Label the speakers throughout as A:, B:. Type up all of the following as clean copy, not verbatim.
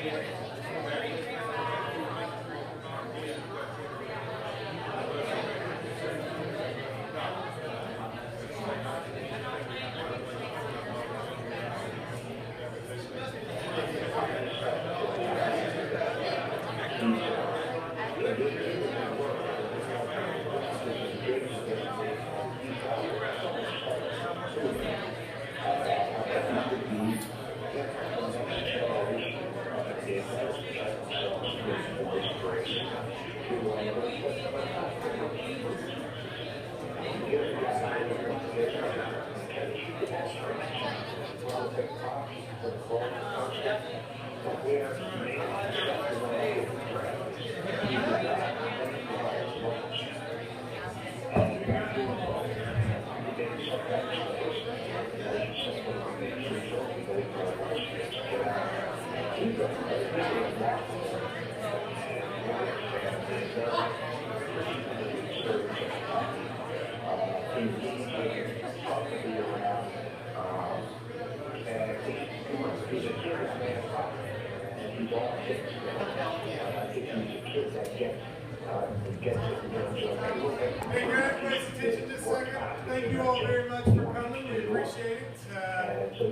A: Hey, guys, please attention just a second. Thank you all very much for coming. We appreciate it. It's a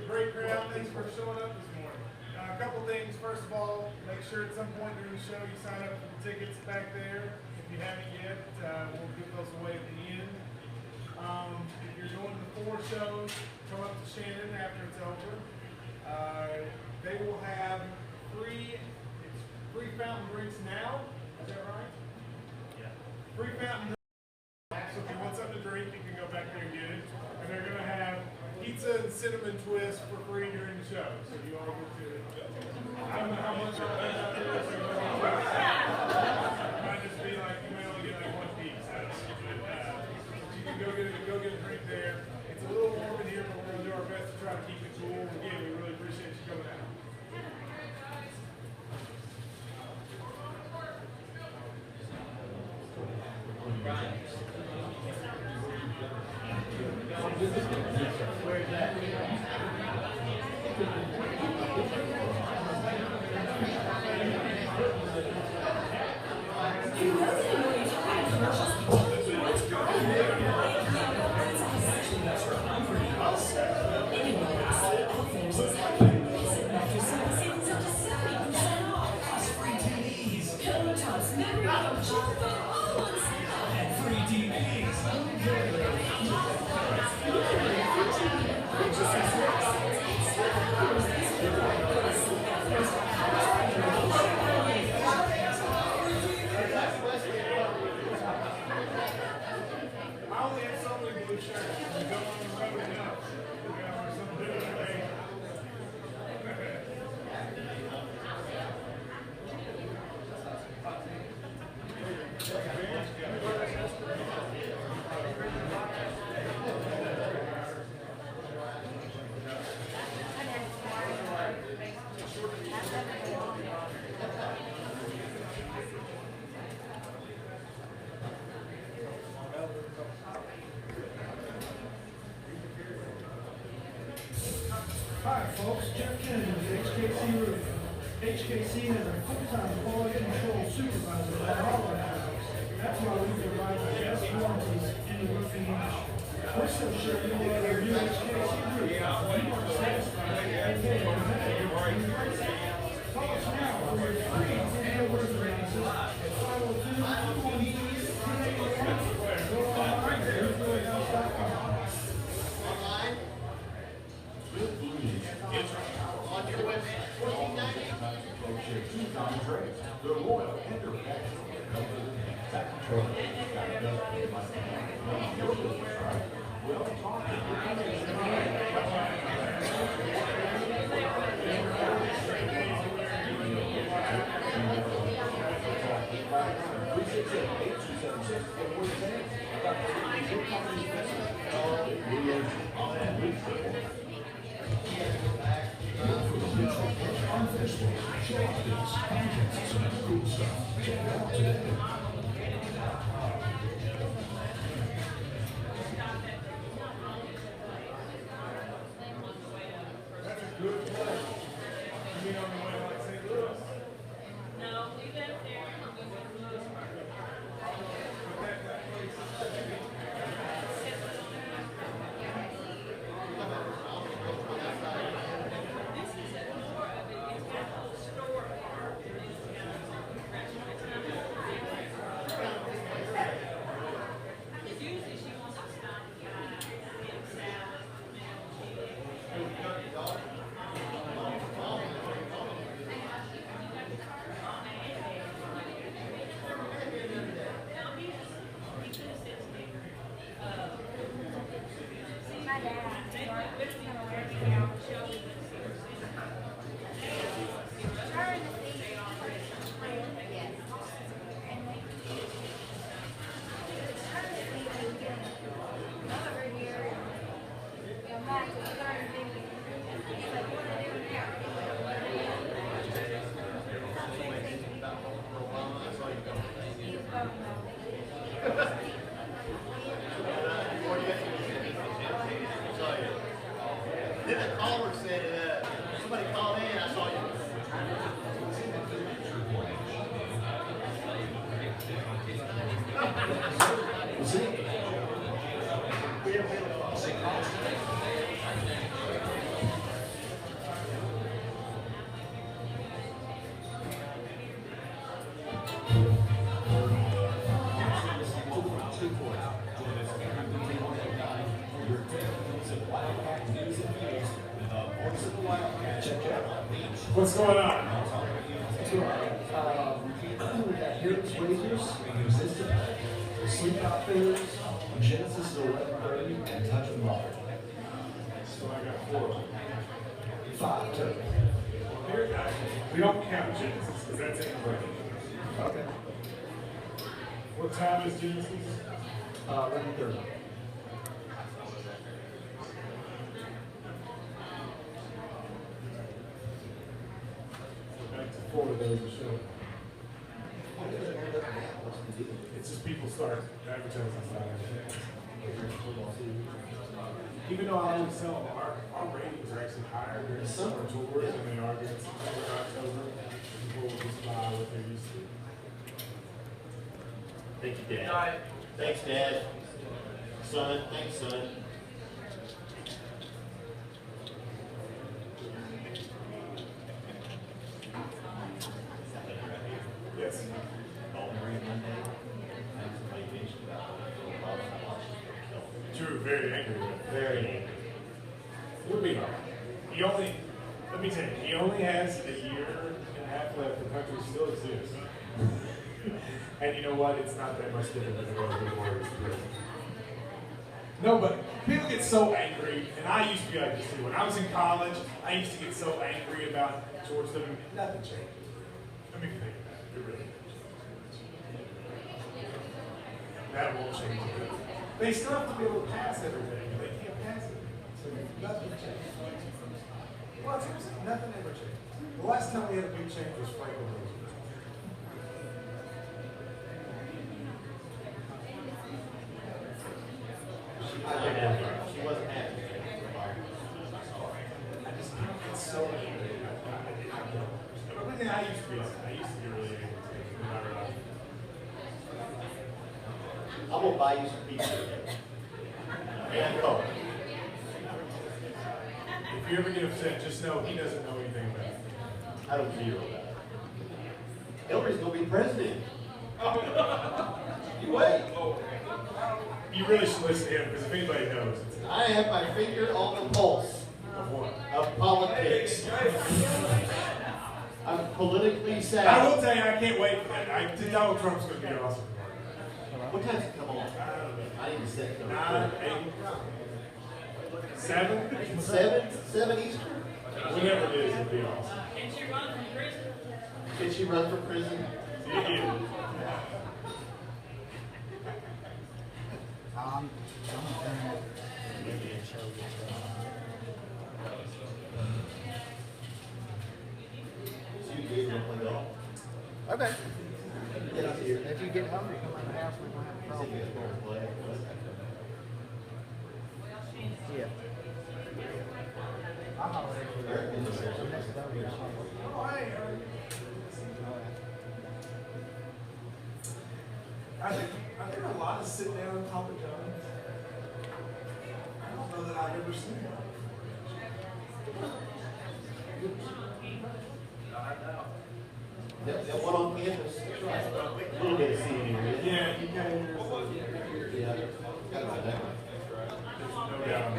A: great crowd. Thanks for showing up this morning. A couple things. First of all, make sure at some point during the show you sign up for the tickets back there. If you haven't yet, we'll give those away at the end. If you're going to 4 shows, come up to Shannon after it's over. They will have free fountain drinks now. Is that right? Yeah. Free fountain drinks. So if you want something to drink, you can go back there and get it. And they're going to have pizza and cinnamon twist for free during the show. So you all get to it. I don't know how much I'll pay out there. So it might just be like you may only get like 1 piece. But you can go get a drink there. It's a little warm in here, but we're going to do our best to try to keep it cool. Again, we really appreciate you coming out.
B: Hi folks, Jeff Kennedy with HKC Roof. HKC has a full-time quality control supervisor at all our houses. That's why we provide the best warranties in the roofing industry. We're so sure you'll love our new HKC Roof. You are satisfied and pay competitive prices. Call us now for your free annual roof analysis at 502-212-2881 or go online at roofinghouse.com.
C: On your website, the Royal
A: That's a good play. You mean on the way
C: Then the caller said, somebody called in, I saw you.
A: What's going on?
D: We got Heritage Razors, Resistant, Sleep Outfitters, Genesis is 1130, and Touch of Water.
A: So I got 4.
D: 5 total.
A: We don't count Genesis because that's incorrect.
D: Okay.
A: What time is Genesis?
D: 1130.
A: Back to 4 of those a show. It's just people start advertising stuff. Even though I always tell them our ratings are actually higher during summer tours than they are during September or October. People will just buy what they're used to.
C: Thank you, Dad. Thanks, Dad. Son, thanks, son.
A: Yes. True, very angry.
C: Very angry.
A: You'll be all right. He only, let me tell you, he only has a year and a half left. The country still exists. And you know what? It's not that much different than it was before. No, but people get so angry, and I used to be like this too. When I was in college, I used to get so angry about George W. Nothing changed. I mean, think about it. It really didn't. That won't change it. They still have to be able to pass everything, and they can't pass it. So nothing changed. Well, seriously, nothing ever changed. The last time we had a big change was Franklin Roosevelt.
C: She wasn't happy.
A: I just get so angry. I used to be really angry.
C: I'm gonna buy you some pizza today. And Coke.
A: If you ever get upset, just know he doesn't know anything about it.
C: I don't care about it. Hillary's gonna be president. You wait.
A: You really should listen to him, because if anybody knows, it's
C: I have my finger on the pulse
A: of what?
C: of politics. I'm politically
A: I
C: sound.
A: will tell you, I can't wait for that. Donald Trump's going to be awesome.
C: What time's it come on? I need to set it.
A: 9, 8, 7,
C: 7 Eastern?
A: whatever it is, it'll be awesome.
C: Did she run for prison?
A: Yeah.
C: So you gave her a play golf?
E: Okay.
C: Get out here.
E: If you get hungry, come in the house, we won't have a
C: I
E: problem.
C: think it's going to play.
E: Yeah. I'll holler at you.
C: Eric is there.
E: Next Thursday, I'll holler.
A: Are there a lot of sit down Papa John's? I don't know that I've ever seen one.
C: That one on campus? That's right. A little bit of seating area.
A: Yeah, you can.
C: Yeah. Got about that one.
A: No doubt.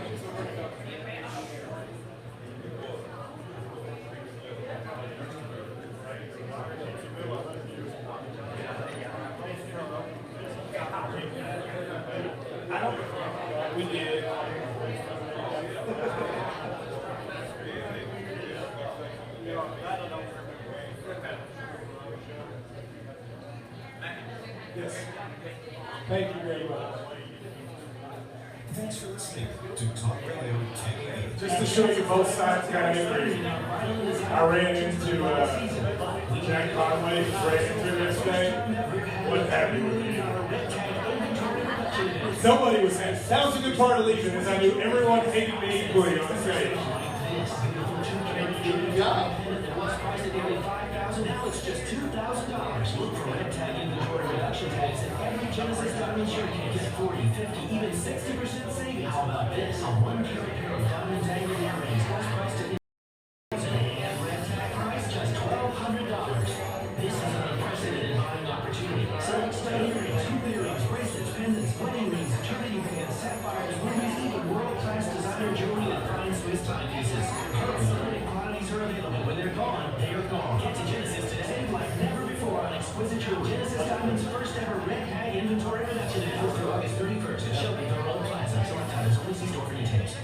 A: Thank you very much.
F: Thanks for listening to Talk Radio 1080.
A: Just to show you both sides got angry, I ran into Jack Conway, who ran into him yesterday. Wasn't happy with me. Somebody was saying, that was a good part of leaving, is I knew everyone hated me equally on stage.
C: Good job.
D: Now it's just $2,000. Look for red tag inventory reduction tags and every Genesis diamond shirt can get 40, 50, even 60% savings. How about this? A 1 carat pair of diamond dangling earrings was priced at and red tag price just $1,200. This is an unprecedented buying opportunity. Select stud earrings, hoop earrings, bracelets, pendants, wedding rings, eternity bands, sapphires, rubies, even world-class designer jewelry and fine Swiss timepieces. Hurry, limited quantities are available. When they're gone, they are gone. Get to Genesis today like never before on exquisite true Genesis Diamond's first ever red tag inventory reduction event through August 31st at Shelby Road Plaza. Select items only see store for details.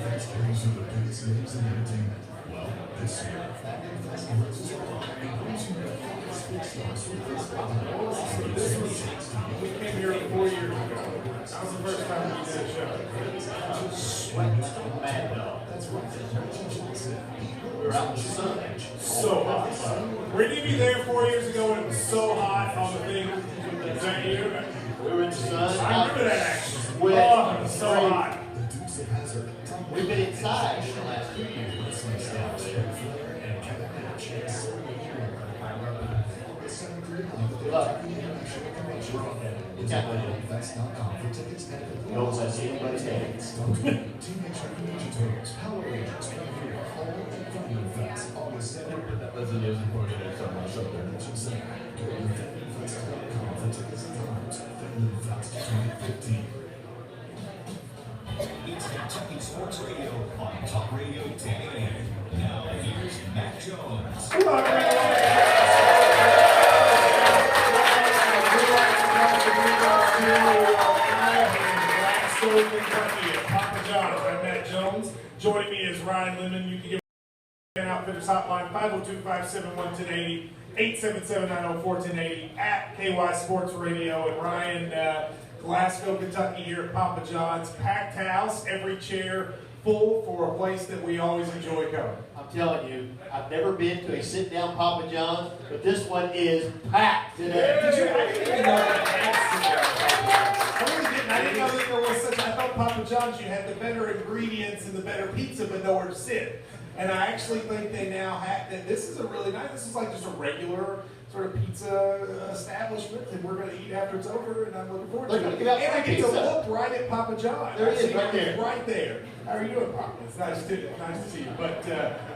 F: Thanks carries some of the biggest names in entertainment. Well, this year, Fabulous Fest versus
A: We came here 4 years ago. That was the first time we did a show.
C: Sweat mad dog. We were out in the sun.
A: So hot. Were any of you there 4 years ago when it was so hot on the thing? Was that you?
C: We were in the sun.
A: I remember that actually.
C: Sweat.
A: Oh, it was so hot.
C: We've been inside for the last 2 years. Good luck. Knows I see anybody's hands.
F: Teenage Ninja Turtles, Power Rangers, all Thunder Fest, August 7th.
G: That's the news reported at some
F: Dimension Center. Go to ThunderFest.com for tickets and times. ThunderFest 2015. It's Kentucky Sports Radio on Talk Radio 1080. Now here's Matt Jones.
A: Hello, everyone. Kentucky at Papa John's. I'm Matt Jones. Joining me is Ryan Lemon. You can give an Outfitters hotline 502-571-1080, 877-904-1080 at KY Sports Radio. And Ryan, Glasgow, Kentucky here at Papa John's. Packed house, every chair full for a place that we always enjoy coming.
C: I'm telling you, I've never been to a sit-down Papa John's, but this one is packed today.
A: Did you? I didn't even know that. I really didn't. I didn't know that there was such. I thought Papa John's, you had the better ingredients and the better pizza, but nowhere to sit. And I actually think they now have that. This is a really nice. This is like just a regular sort of pizza establishment, and we're going to eat after it's over. And I'm looking forward to it. And I get to look right at Papa John's.
C: There it is, right there.
A: Right there. How are you doing, Papa? It's nice to see you. But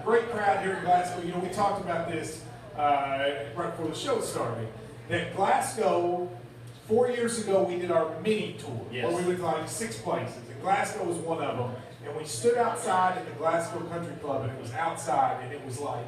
A: great crowd here in Glasgow. You know, we talked about this right before the show started. That Glasgow, 4 years ago, we did our mini tour,
C: yes,
A: where we went to like 6 places. And Glasgow was one of them. And we stood outside at the Glasgow Country Club, and it was outside, and it was like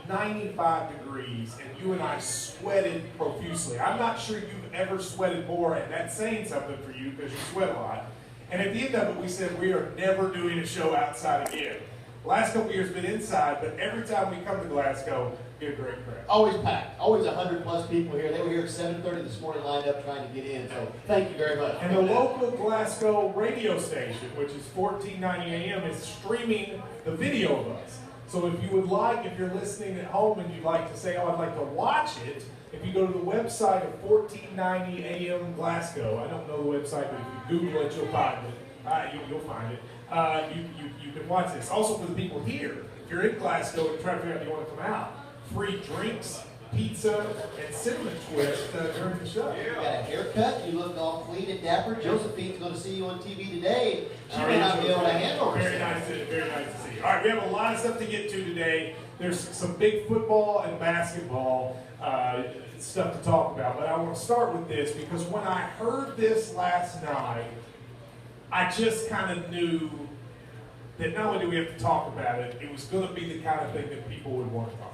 A: 95 degrees, and you and I sweated profusely. I'm not sure you've ever sweated more, and that's saying something for you because you sweat a lot. And at the end of it, we said we are never doing a show outside again. Last couple years been inside, but every time we come to Glasgow, we get a great crowd.
C: Always packed. Always 100+ people here. They were here at 7:30 this morning lined up trying to get in, so thank you very much.
A: And the local Glasgow radio station, which is 1490 AM, is streaming the video of us. So if you would like, if you're listening at home and you'd like to say, oh, I'd like to watch it, if you go to the website of 1490 AM Glasgow, I don't know the website, but if you Google it, you'll find it. You'll find it. You can watch this. Also for the people here, if you're in Glasgow and trying to figure out if you want to come out, free drinks, pizza, and cinnamon twist during the show.
C: You got a haircut. You look all clean and dapper. Josephine's going to see you on TV today. She may not be able to handle herself.
A: Very nice to see you. All right, we have a lot of stuff to get to today. There's some big football and basketball stuff to talk about, but I want to start with this because when I heard this last night, I just kind of knew that not only do we have to talk about it, it was going to be the kind of thing that people would want to talk about.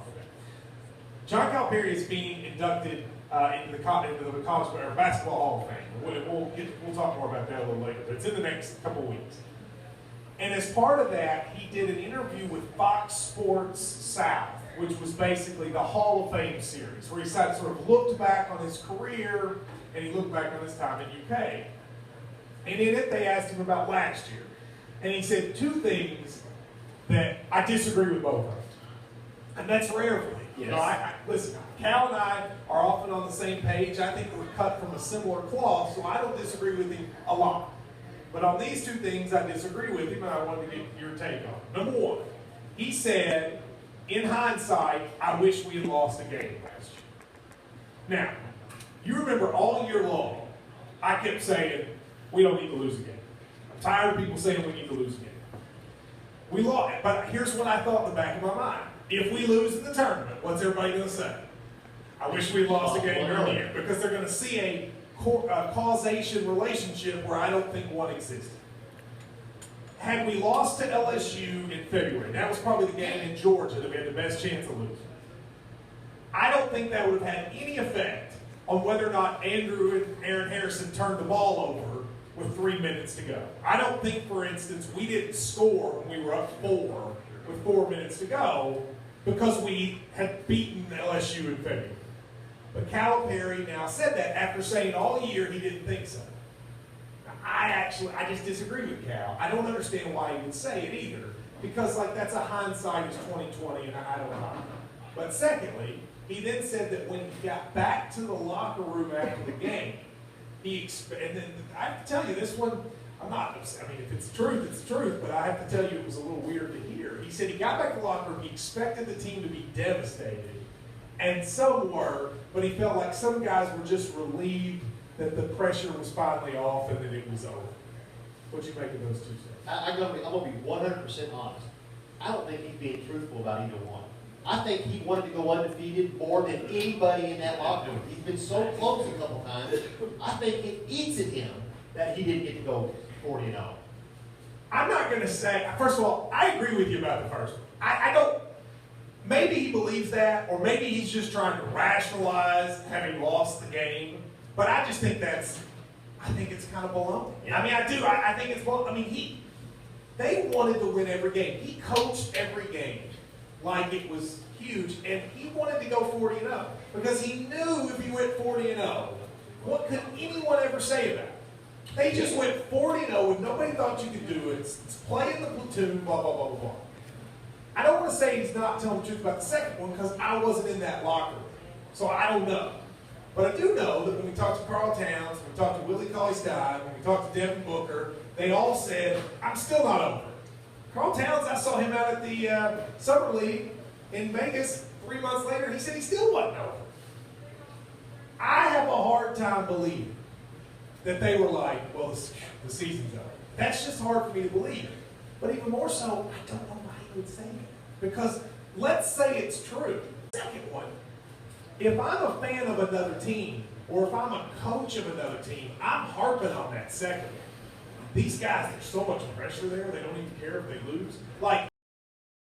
A: John Calipari is being inducted into the College Basketball Hall of Fame. We'll talk more about that a little later, but it's in the next couple weeks. And as part of that, he did an interview with Fox Sports South, which was basically the Hall of Fame series, where he sort of looked back on his career and he looked back on his time in UK. And in it, they asked him about last year. And he said two things that I disagree with both of them. And that's rare for me. You know, listen, Cal and I are often on the same page. I think we're cut from a similar cloth, so I don't disagree with him a lot. But on these two things, I disagree with him, and I wanted to get your take on it. Number one, he said, in hindsight, I wish we had lost a game last year. Now, you remember all year long, I kept saying, we don't need to lose a game. I'm tired of people saying we need to lose a game. We lost, but here's what I thought in the back of my mind. If we lose in the tournament, what's everybody going to say? I wish we lost a game earlier, because they're going to see a causation relationship where I don't think one existed. Had we lost to LSU in February, that was probably the game in Georgia that we had the best chance of losing. I don't think that would have had any effect on whether or not Andrew and Aaron Harrison turned the ball over with 3 minutes to go. I don't think, for instance, we didn't score when we were up 4 with 4 minutes to go because we had beaten LSU in February. But Calipari now said that after saying all year he didn't think so. Now, I just disagree with Cal. I don't understand why he would say it either, because that's a hindsight is 2020, and I don't know. But secondly, he then said that when he got back to the locker room after the game, and then I have to tell you, this one, I'm not upset. I mean, if it's truth, it's truth, but I have to tell you it was a little weird to hear. He said he got back to the locker room, he expected the team to be devastated, and some were, but he felt like some guys were just relieved that the pressure was finally off and that it was over. What'd you make of those two things?
C: I'm going to be 100% honest. I don't think he's being truthful about either one. I think he wanted to go undefeated more than anybody in that locker room. He's been so close a couple times. I think it eats at him that he didn't get to go 40-0.
A: I'm not going to say, first of all, I agree with you about the first one. I don't, maybe he believes that, or maybe he's just trying to rationalize having lost the game, but I just think I think it's kind of baloney. I mean, I do. I think it's baloney. I mean, they wanted to win every game. He coached every game like it was huge, and he wanted to go 40-0 because he knew if he went 40-0, what could anyone ever say about it? They just went 40-0 and nobody thought you could do it. It's play in the platoon, blah, blah, blah, blah, blah. I don't want to say he's not telling the truth about the second one because I wasn't in that locker room, so I don't know. But I do know that when we talked to Carl Towns, when we talked to Willie Cauley-Stein, when we talked to Devin Booker, they all said, I'm still not over it. Carl Towns, I saw him out at the Summer League in Vegas 3 months later, and he said he still wasn't over. I have a hard time believing that they were like, well, the season's over. That's just hard for me to believe. But even more so, I don't know why he would say it. Because let's say it's true. Second one, if I'm a fan of another team, or if I'm a coach of another team, I'm harping on that second one. These guys, there's so much pressure there, they don't even care if they lose. I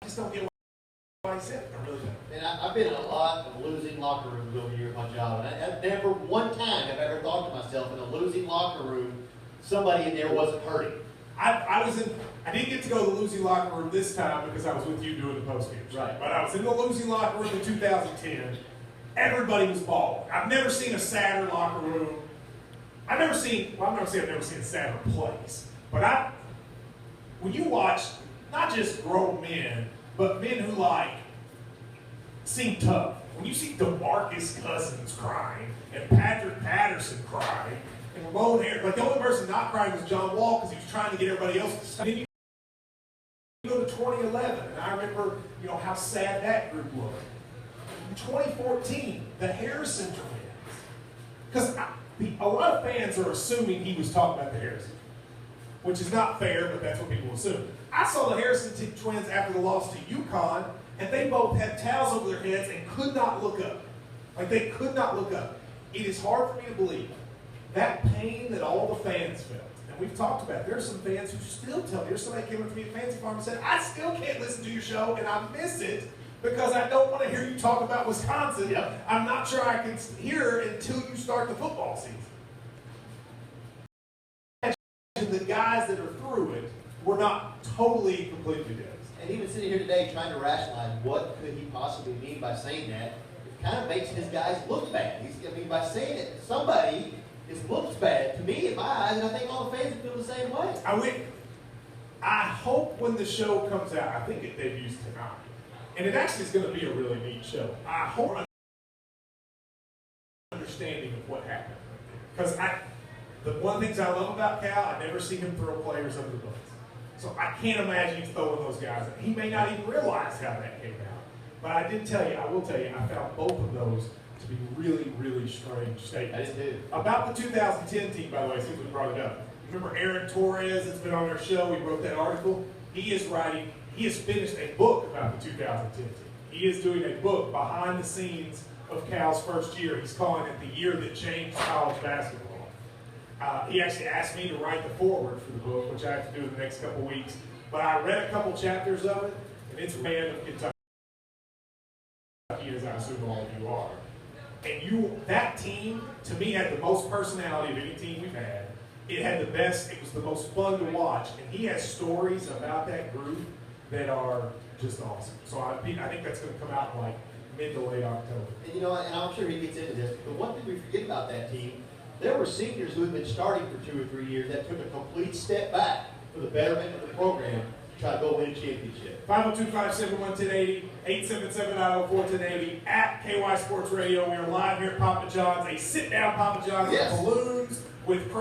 A: just don't get what I said. I really don't.
C: And I've been in a lot of losing locker rooms over here at my job, and I never one time have ever thought to myself, in a losing locker room, somebody in there wasn't hurting.
A: I didn't get to go to the losing locker room this time because I was with you doing the post-game.
C: Right.
A: But I was in the losing locker room in 2010. Everybody was balling. I've never seen a sadder locker room. I've never seen a sadder place. But when you watch not just grown men, but men who seem tough. When you see DeMarcus Cousins crying and Patrick Patterson crying and Ramon Harris, the only person not crying was John Wall because he was trying to get everybody else to stop. Then you go to 2011, and I remember how sad that group looked. In 2014, the Harrison twins, because a lot of fans are assuming he was talking about the Harrison, which is not fair, but that's what people assume. I saw the Harrison twins after the loss to UConn, and they both had towels over their heads and could not look up. They could not look up. It is hard for me to believe that pain that all the fans felt. And we've talked about it. There are some fans who still tell me. There's somebody came up to me at Fancy Farm and said, I still can't listen to your show, and I miss it because I don't want to hear you talk about Wisconsin.
C: Yep.
A: I'm not sure I can hear it until you start the football season. The guys that are through it were not totally, completely dead.
C: And even sitting here today trying to rationalize what could he possibly mean by saying that, it kind of makes his guys look bad. By saying it, somebody It looks bad to me in my eyes, and I think all the fans feel the same way.
A: I hope when the show comes out, I think it debuts tonight, and it actually is going to be a really neat show. I hope understanding of what happened, because the one of the things I love about Cal, I never see him throw players under the bus. So I can't imagine he's throwing those guys. He may not even realize how that came out. But I will tell you, I found both of those to be really, really strange statements.
C: I did.
A: About the 2010 team, by the way, since we brought it up. Remember Aaron Torres that's been on our show? He wrote that article. He has finished a book about the 2010 team. He is doing a book behind the scenes of Cal's first year. He's calling it the year that changed college basketball. He actually asked me to write the foreword for the book, which I have to do in the next couple weeks. But I read a couple chapters of it, and it's man of Kentucky, as I assume all of you are. And that team, to me, had the most personality of any team we've had. It was the most fun to watch. And he has stories about that group that are just awesome. So I think that's going to come out in like mid to late October.
C: And and I'm sure he gets into this, but one thing we forget about that team, there were seniors who had been starting for 2 or 3 years that took a complete step back for the betterment of the program to try to go win a championship.
A: 502-571-1080, 877-904-1080, at KY Sports Radio. We are live here at Papa John's, a sit-down Papa John's
C: Yes.
A: with balloons, with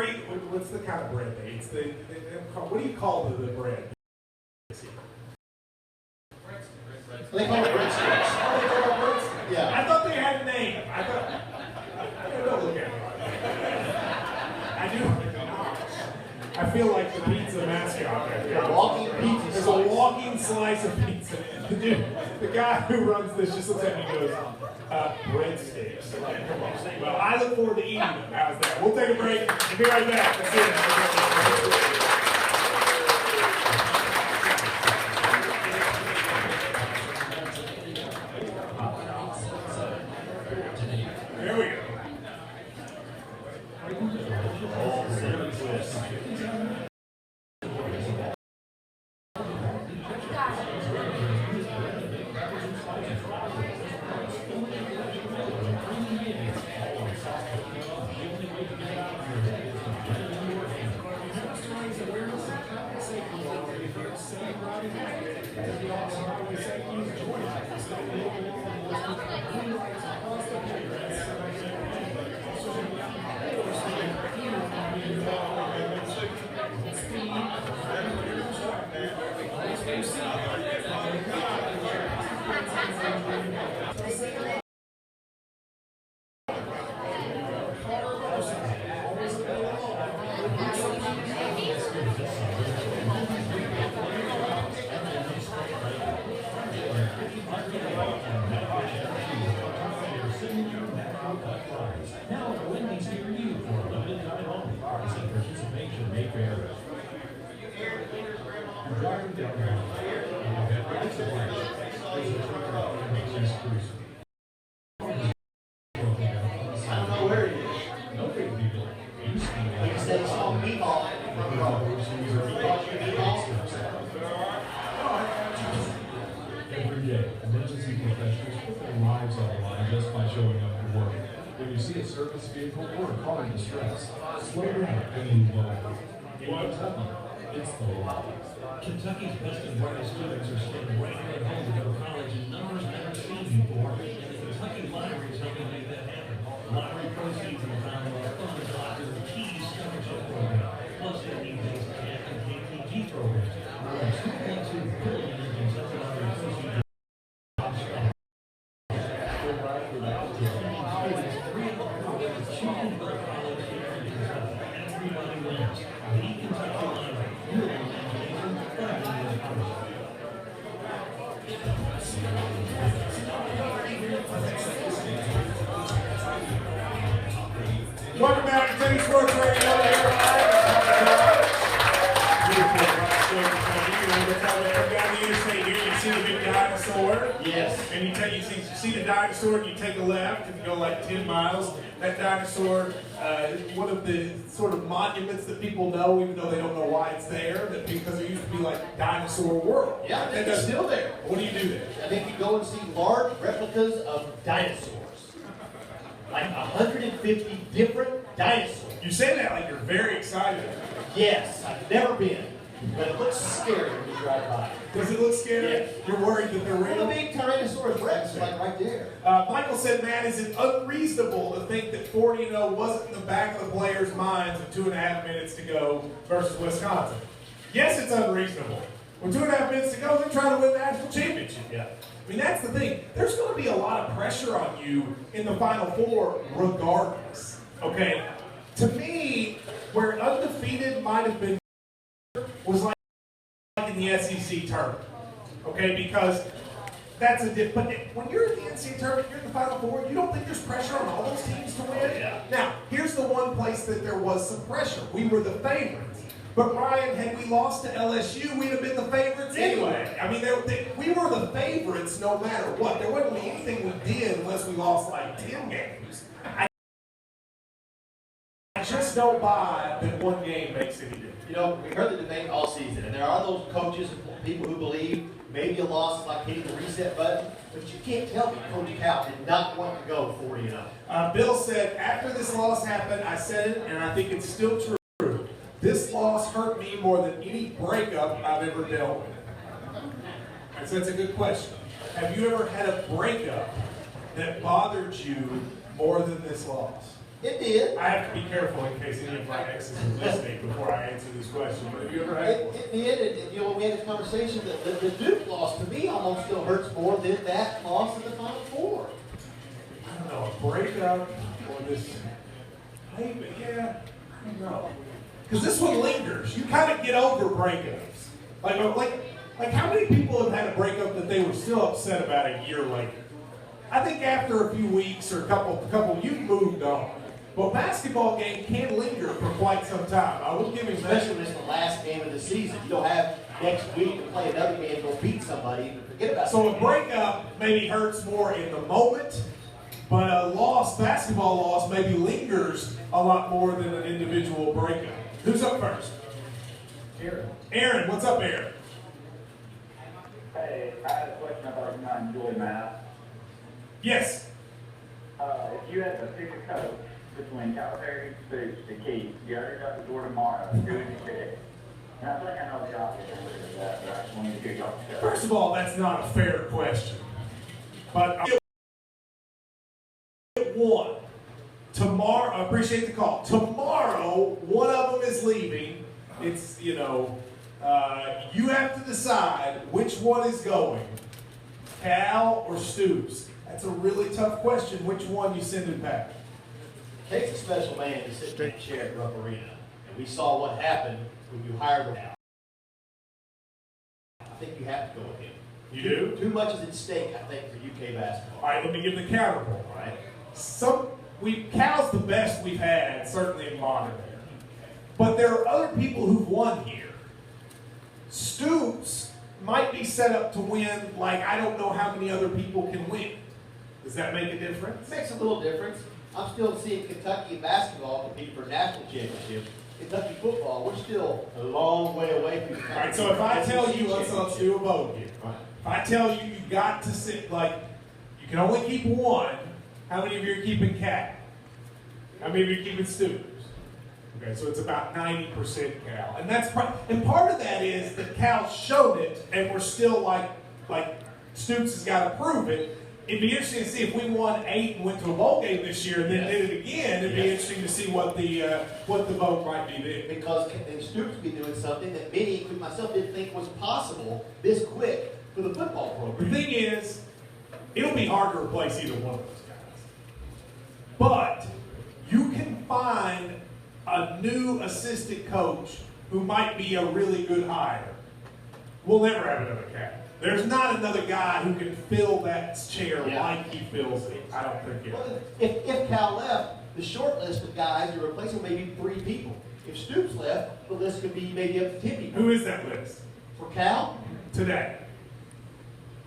A: what's the kind of bread they eat? What do you call the bread?
C: They call it breadsticks. Yeah.
A: I thought they had a name. Don't look at me. I feel like the pizza mascot right there.
C: Walking pizza
A: There's
C: slice.
A: a walking slice of pizza. The guy who runs this just looks at me and goes, breadsticks. Like, come on. Well, I look forward to eating them. How's that? We'll take a break and be right back. That's it. There we go.
D: Now, Wendy's here you for a limited time only. As a participation may vary. You're driving down the road, and you have lights of light. There's a truck that makes you cruise.
C: I don't know where he is.
D: No big deal. You see
C: He said he saw me ball.
D: Every day, emergency professionals put their lives on the line just by showing up to work. When you see a service vehicle or a car in distress, slow down and move over. In Kentucky, it's the law. Kentucky's best and brightest students are staying right here at home to go to college in numbers never seen before, and the Kentucky Lottery is helping make that happen. Lottery proceeds will come from the doctor of the Keys Scholarship Program, plus the Evenings Camp and KTG programs. More than $2.2 billion in Kentucky Lottery proceeds.
A: Welcome back to Tennis Sports Radio here live. Come down the interstate here, you see the big dinosaur.
C: Yes.
A: And you see the dinosaur and you take a left and you go like 10 miles. That dinosaur is one of the sort of monuments that people know, even though they don't know why it's there, because it used to be like Dinosaur World.
C: Yeah, I think it's still there.
A: What do you do there?
C: I think you go and see large replicas of dinosaurs. Like 150 different dinosaurs.
A: You say that like you're very excited.
C: Yes, I've never been, but it looks scary when you drive by.
A: Does it look scary?
C: Yeah.
A: You're worried that they're
C: Well, the
A: real?
C: big Tyrannosaurus Rex is like right there.
A: Michael said, Matt, is it unreasonable to think that 40-0 wasn't in the back of the players' minds with 2.5 minutes to go versus Wisconsin? Yes, it's unreasonable. With 2.5 minutes to go, they're trying to win the national championship.
C: Yeah.
A: I mean, that's the thing. There's going to be a lot of pressure on you in the Final Four regardless. Okay? To me, where undefeated might have been was like in the SEC tournament. Okay? Because that's a but when you're in the NCAA tournament, you're in the Final Four, you don't think there's pressure on all those teams to win?
C: Yeah.
A: Now, here's the one place that there was some pressure. We were the favorites. But Ryan, had we lost to LSU, we'd have been the favorites anyway. I mean, we were the favorites no matter what. There wouldn't be anything we did unless we lost like 10 games. I just don't buy that one game makes any difference.
C: You know, we heard the debate all season, and there are those coaches and people who believe maybe a loss is like hitting the reset button, but you can't tell me Coach Cal did not want to go 40-0.
A: Bill said, after this loss happened, I said it, and I think it's still true. This loss hurt me more than any breakup I've ever dealt with. And so that's a good question. Have you ever had a breakup that bothered you more than this loss?
C: It did.
A: I have to be careful in case any of my exes are listening before I answer this question. But have you ever had?
C: It did. And, you know, when we had this conversation, the Duke loss to me almost still hurts more than that loss in the Final Four.
A: I don't know, a breakup or this? Maybe, yeah, I don't know. Because this one lingers. You kind of get over breakups. Like how many people have had a breakup that they were still upset about a year later? I think after a few weeks or a couple, you've moved on. But basketball game can linger for quite some time. I will give him that.
C: Especially when it's the last game of the season. You don't have next week to play another game and go beat somebody and forget about it.
A: So a breakup maybe hurts more in the moment, but a loss, basketball loss, maybe lingers a lot more than an individual breakup. Who's up first?
E: Aaron.
A: Aaron, what's up, Aaron?
G: Hey, I had a question about you might enjoy, Matt.
A: Yes.
G: If you had to pick a coach between Calipari and Stoops to keep, you already got the door tomorrow, who would you pick? And I think I know the obvious answer to that, but I just wanted to hear y'all discuss.
A: First of all, that's not a fair question. But I'll get one. Tomorrow, I appreciate the call. Tomorrow, one of them is leaving. It's, you have to decide which one is going, Cal or Stoops. That's a really tough question. Which one you send it back?
C: It takes a special man to sit in that chair at Rupp Arena. And we saw what happened when you hired him out. I think you have to go with him.
A: You do?
C: Too much is at stake, I think, for UK basketball.
A: All right, let me give the counterpoint.
C: All right?
A: Cal's the best we've had, certainly in modern era. But there are other people who've won here. Stoops might be set up to win like I don't know how many other people can win. Does that make a difference?
C: It makes a little difference. I'm still seeing Kentucky basketball compete for national championships. Kentucky football, we're still a long way away from
A: All right, so if I tell you, let's do a vote here. If I tell you got to sit, you can only keep one, how many of you are keeping Cal? How many of you are keeping Stoops? Okay, so it's about 90% Cal. And and part of that is that Cal's shown it, and we're still like Stoops has got to prove it. It'd be interesting to see if we won 8 and went to a bowl game this year and then did it again. It'd be interesting to see what the vote might be there.
C: Because Stoops be doing something that many, including myself, didn't think was possible this quick for the football
A: The
C: program.
A: thing is, it'll be hard to replace either one of those guys. But you can find a new assistant coach who might be a really good hire. We'll never have another Cal. There's not another guy who can fill that chair like he fills it. I don't think it.
C: Well, if Cal left, the short list of guys to replace him may be 3 people. If Stoops left, the list could be maybe up to 10 people.
A: Who is that list
C: For Cal,
A: today?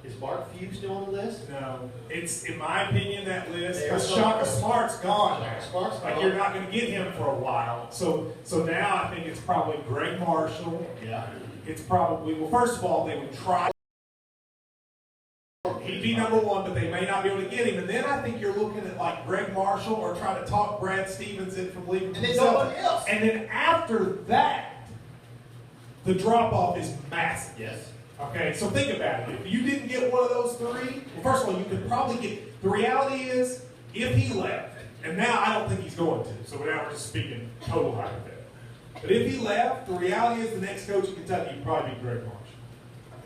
C: is Mark Few still on the list?
A: No, it's in my opinion that list.
C: There
A: Because
C: you go.
A: Shaka Smart's gone.
C: Smart's
A: Like
C: gone.
A: you're not going to get him for a while. So now I think it's probably Greg Marshall.
C: Yeah.
A: It's probably first of all they would try He'd be number one, but they may not be able to get him. And then I think you're looking at like Greg Marshall or trying to talk Brad Stevens in from leaving.
C: And then somebody else.
A: And then after that, the drop-off is massive.
C: Yes.
A: Okay, so think about it. If you didn't get one of those three, well, first of all, you could probably get, the reality is, if he left, and now I don't think he's going to, so now we're just speaking total hypothetical. But if he left, the reality is the next coach in Kentucky would probably be Greg Marshall.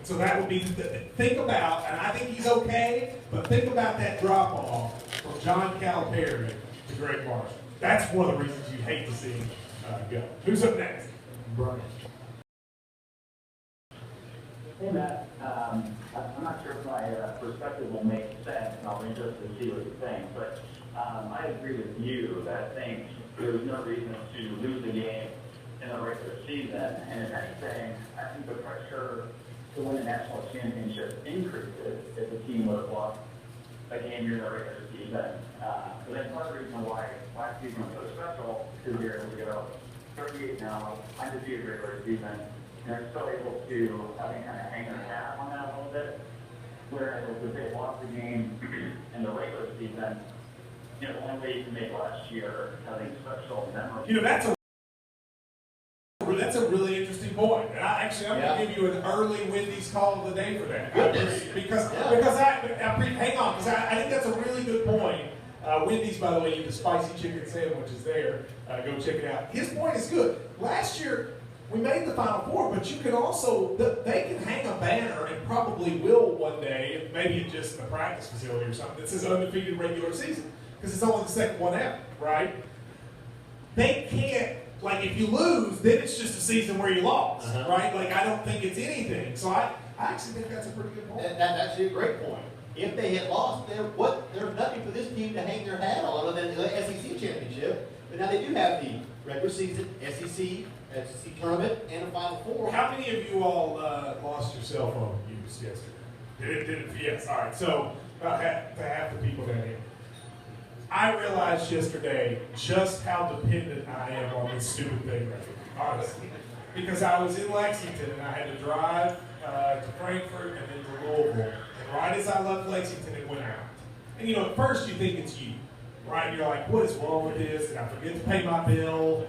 A: So that would be, think about, and I think he's okay, but think about that drop-off from John Calipari to Greg Marshall. That's one of the reasons you hate to see him go. Who's up next?
E: Brian.
G: Hey, Matt. I'm not sure if my perspective will make sense, and I'll be interested to see what you think, but I agree with you that I think there's no reason to lose a game in the regular season. And if anything, I think the pressure to win a national championship increases if the team would have lost a game during the regular season. So that's part of the reason why last season was so special, because you're able to go 38 now, undefeated regular season, and they're still able to, I think, kind of hang their hat on that a little bit. Whereas if they lost the game in the regular season, the only way you can make last year having special memories.
A: That's a really interesting point. And I'm going to give you an early Wendy's call of the day for that. Because hang on, because I think that's a really good point. Wendy's, by the way, the spicy chicken sandwich is there. Go check it out. His point is good. Last year, we made the Final Four, but you can also, they can hang a banner and probably will one day, maybe just in a practice facility or something, that says undefeated regular season, because it's only the second one ever, right? They can't, like if you lose, then it's just a season where you lost, right? Like I don't think it's anything. So I actually think that's a pretty good point.
C: That's actually a great point. If they had lost, there's nothing for this team to hang their hat on other than the SEC championship. But now they do have the regular season, SEC tournament, and a Final Four.
A: How many of you all lost your cell phone use yesterday? Did it? Yes. All right. So about half the people down here. I realized yesterday just how dependent I am on this stupid thing right here, honestly. Because I was in Lexington and I had to drive to Frankfurt and then to Louisville. And right as I left Lexington, it went out. And at first you think it's you, right? You're like, what is wrong with this? Did I forget to pay my bill?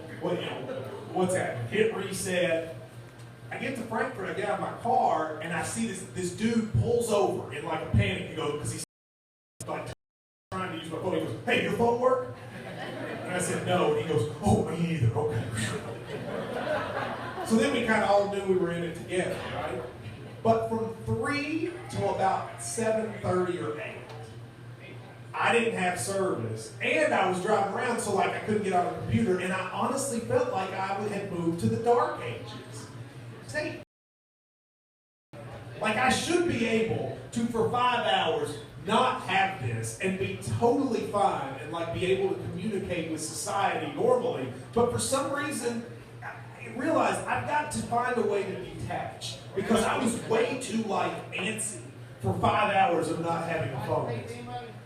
A: What's happening? Hit reset. I get to Frankfurt, I get out of my car, and I see this dude pulls over in like a panic. He goes, because he's like trying to use my phone. He goes, hey, your phone work? And I said, no. And he goes, oh, me either. Okay. So then we kind of all knew we were in it together, right? But from 3 till about 7:30 or 8, I didn't have service, and I was driving around, so like I couldn't get on the computer, and I honestly felt like I had moved to the dark ages. See? Like I should be able to, for 5 hours, not have this and be totally fine and like be able to communicate with society normally. But for some reason, I realized I've got to find a way to detach because I was way too like antsy for 5 hours of not having a phone.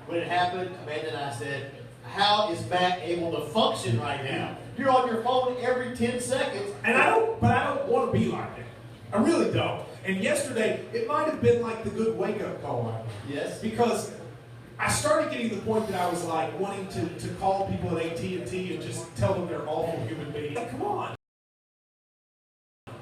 C: When it happened, Amanda and I said, how is Matt able to function right now? You're on your phone every 10 seconds.
A: And I don't want to be like that. I really don't. And yesterday, it might have been like the good wake-up call.
C: Yes.
A: Because I started getting to the point that I was like wanting to call people at AT&T and just tell them they're awful human beings. Like, come on.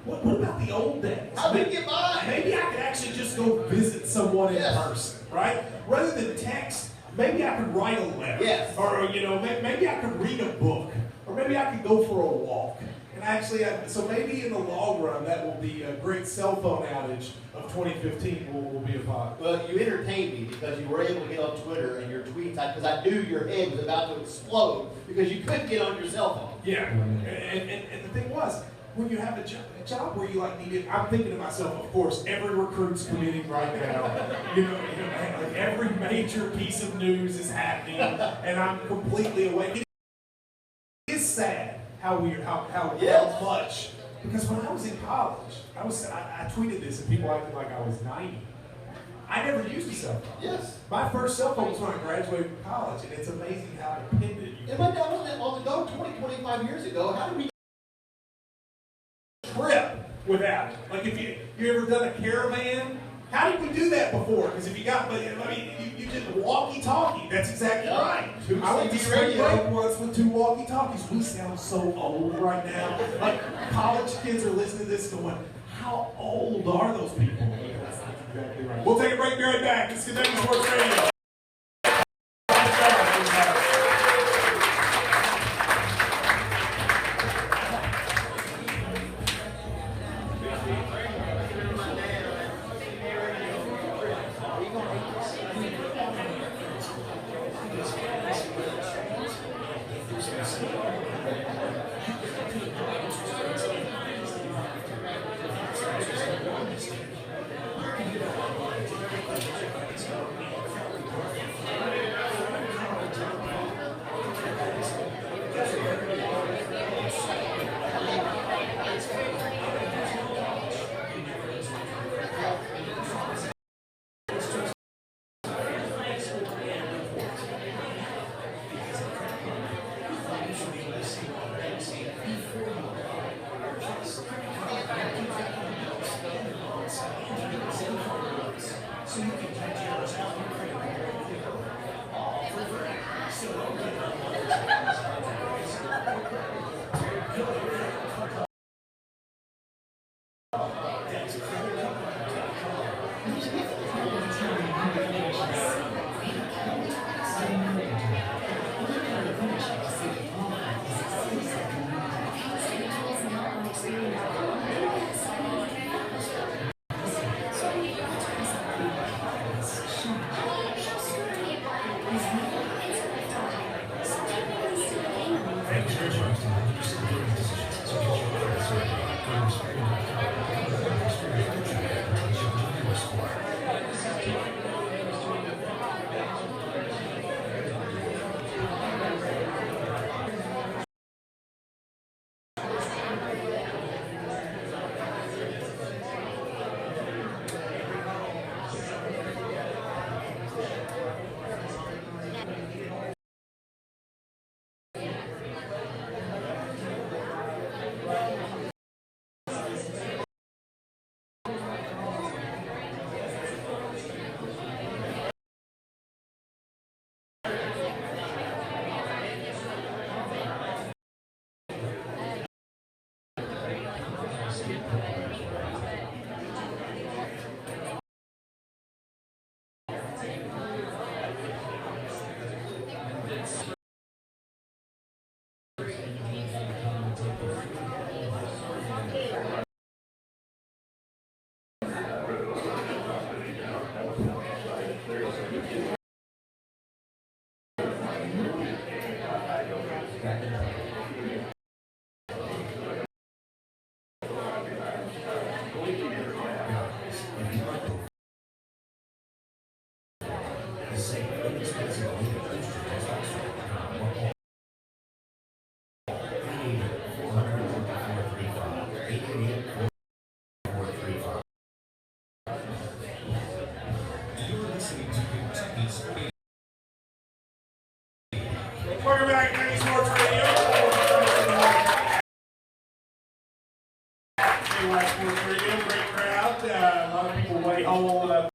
A: What about the old days?
C: How did you get by?
A: Maybe I could actually just go visit someone in person, right? Rather than text, maybe I could write a letter.
C: Yes.
A: Or, maybe I could read a book. Or maybe I could go for a walk. And actually, so maybe in the long run, that will be a great cell phone outage of 2015 will be a positive.
C: Well, you entertained me because you were able to get on Twitter and your tweets, because I knew your head was about to explode because you couldn't get on your cell phone.
A: Yeah. And the thing was, when you have a job where you like needed, I'm thinking to myself, of course, every recruit's committing right now. Like every major piece of news is happening, and I'm completely awake. It is sad how much, because when I was in college, I tweeted this and people acted like I was 90. I never used a cell phone.
C: Yes.
A: My first cell phone was when I graduated from college, and it's amazing how dependent you
C: It went down on the go 20, 25 years ago. How did we
A: trip without it? Like if you ever done a caravan, how did we do that before, because if you got, but I mean, you did the walkie-talkie. That's exactly right. I went to
C: CB
A: spring
C: radio.
A: break once with 2 walkie-talkies. We sound so old right now. Like college kids are listening to this going, how old are those people? We'll take a break, be right back. This is Kentucky Sports Radio. Welcome back to Kentucky Sports Radio. Sports Radio, great crowd. A lot of people way home.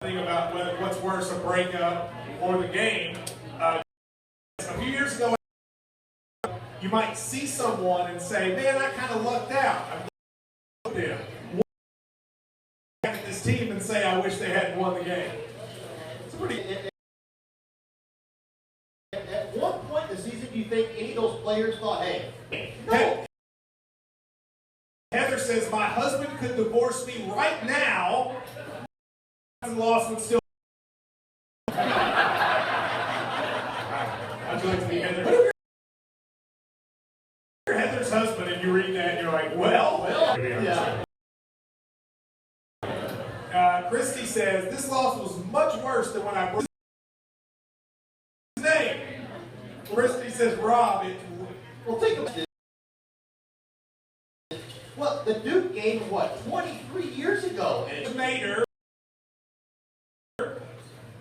A: Think about what's worse, a breakup or the game. A few years ago, you might see someone and say, "Man, I kind of lucked out." I did. Look at this team and say, "I wish they hadn't won the game." It's pretty.
C: At one point in the season, do you think any of those players thought, hey,
A: No. Heather says, "My husband could divorce me right now." Lost would still. I'd like to be Heather. What if you're Heather's husband and you read that and you're like, well.
C: yeah.
A: Christy says, "This loss was much worse than when I broke his name." Christy says, "Rob,
C: Well, think about this. Well, the Duke game, what, 23 years ago? And
A: it's Mater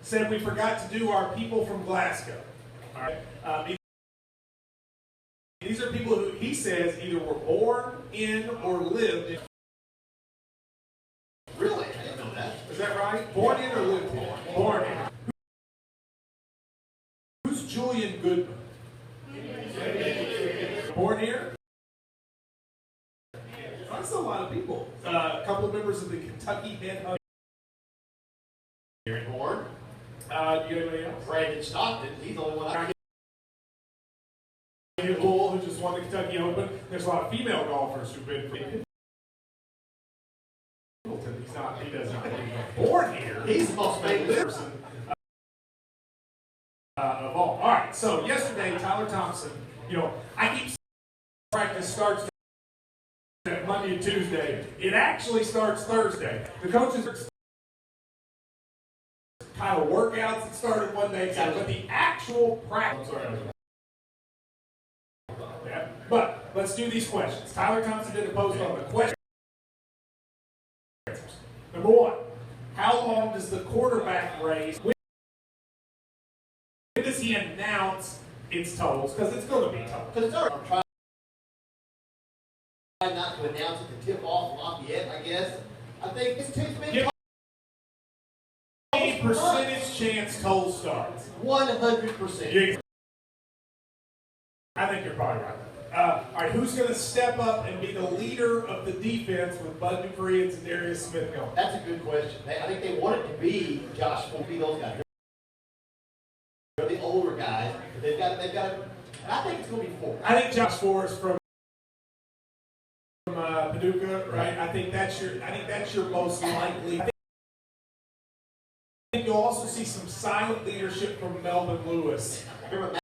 A: said we forgot to do our people from Glasgow." All right. These are people who, he says, either were born in or lived in.
C: Really? I didn't know that.
A: right? Born in or lived in? Born in. Who's Julian Goodman? Born here? That's a lot of people. A couple of members of the Kentucky Headhunters.
C: Born.
A: Do you have anybody else?
C: Brandon Stockton, he's the only one I
A: Bull, who just won the Kentucky Open. There's a lot of female golfers who've been. He's not. He does not. Born here.
C: He's the most famous
A: person of all. All right. So yesterday, Tyler Thompson. You know, I keep saying practice starts Monday and Tuesday. It actually starts Thursday. The coaches kind of workouts that started one day, but the actual practice. Yeah. But let's do these questions. Tyler Thompson did a post on the question. Number one, how long does the quarterback race? When does he announce its totals? Because it's going to be total.
C: Because it's already trying not to announce it to tip off Lafayette, I guess. I think this takes maybe
A: 80% chance total starts.
C: 100%.
A: I think you're probably right. All right, who's going to step up and be the leader of the defense with Bud Dupree and Zadarius Smith going?
C: That's a good question. I think they want it to be Josh Ford, be those guys. They're the older guys. They've got. I think it's going to be Ford.
A: I think Josh Forrest from Paducah, right? I think that's your most likely. I think you'll also see some silent leadership from Melvin Lewis.
C: Remember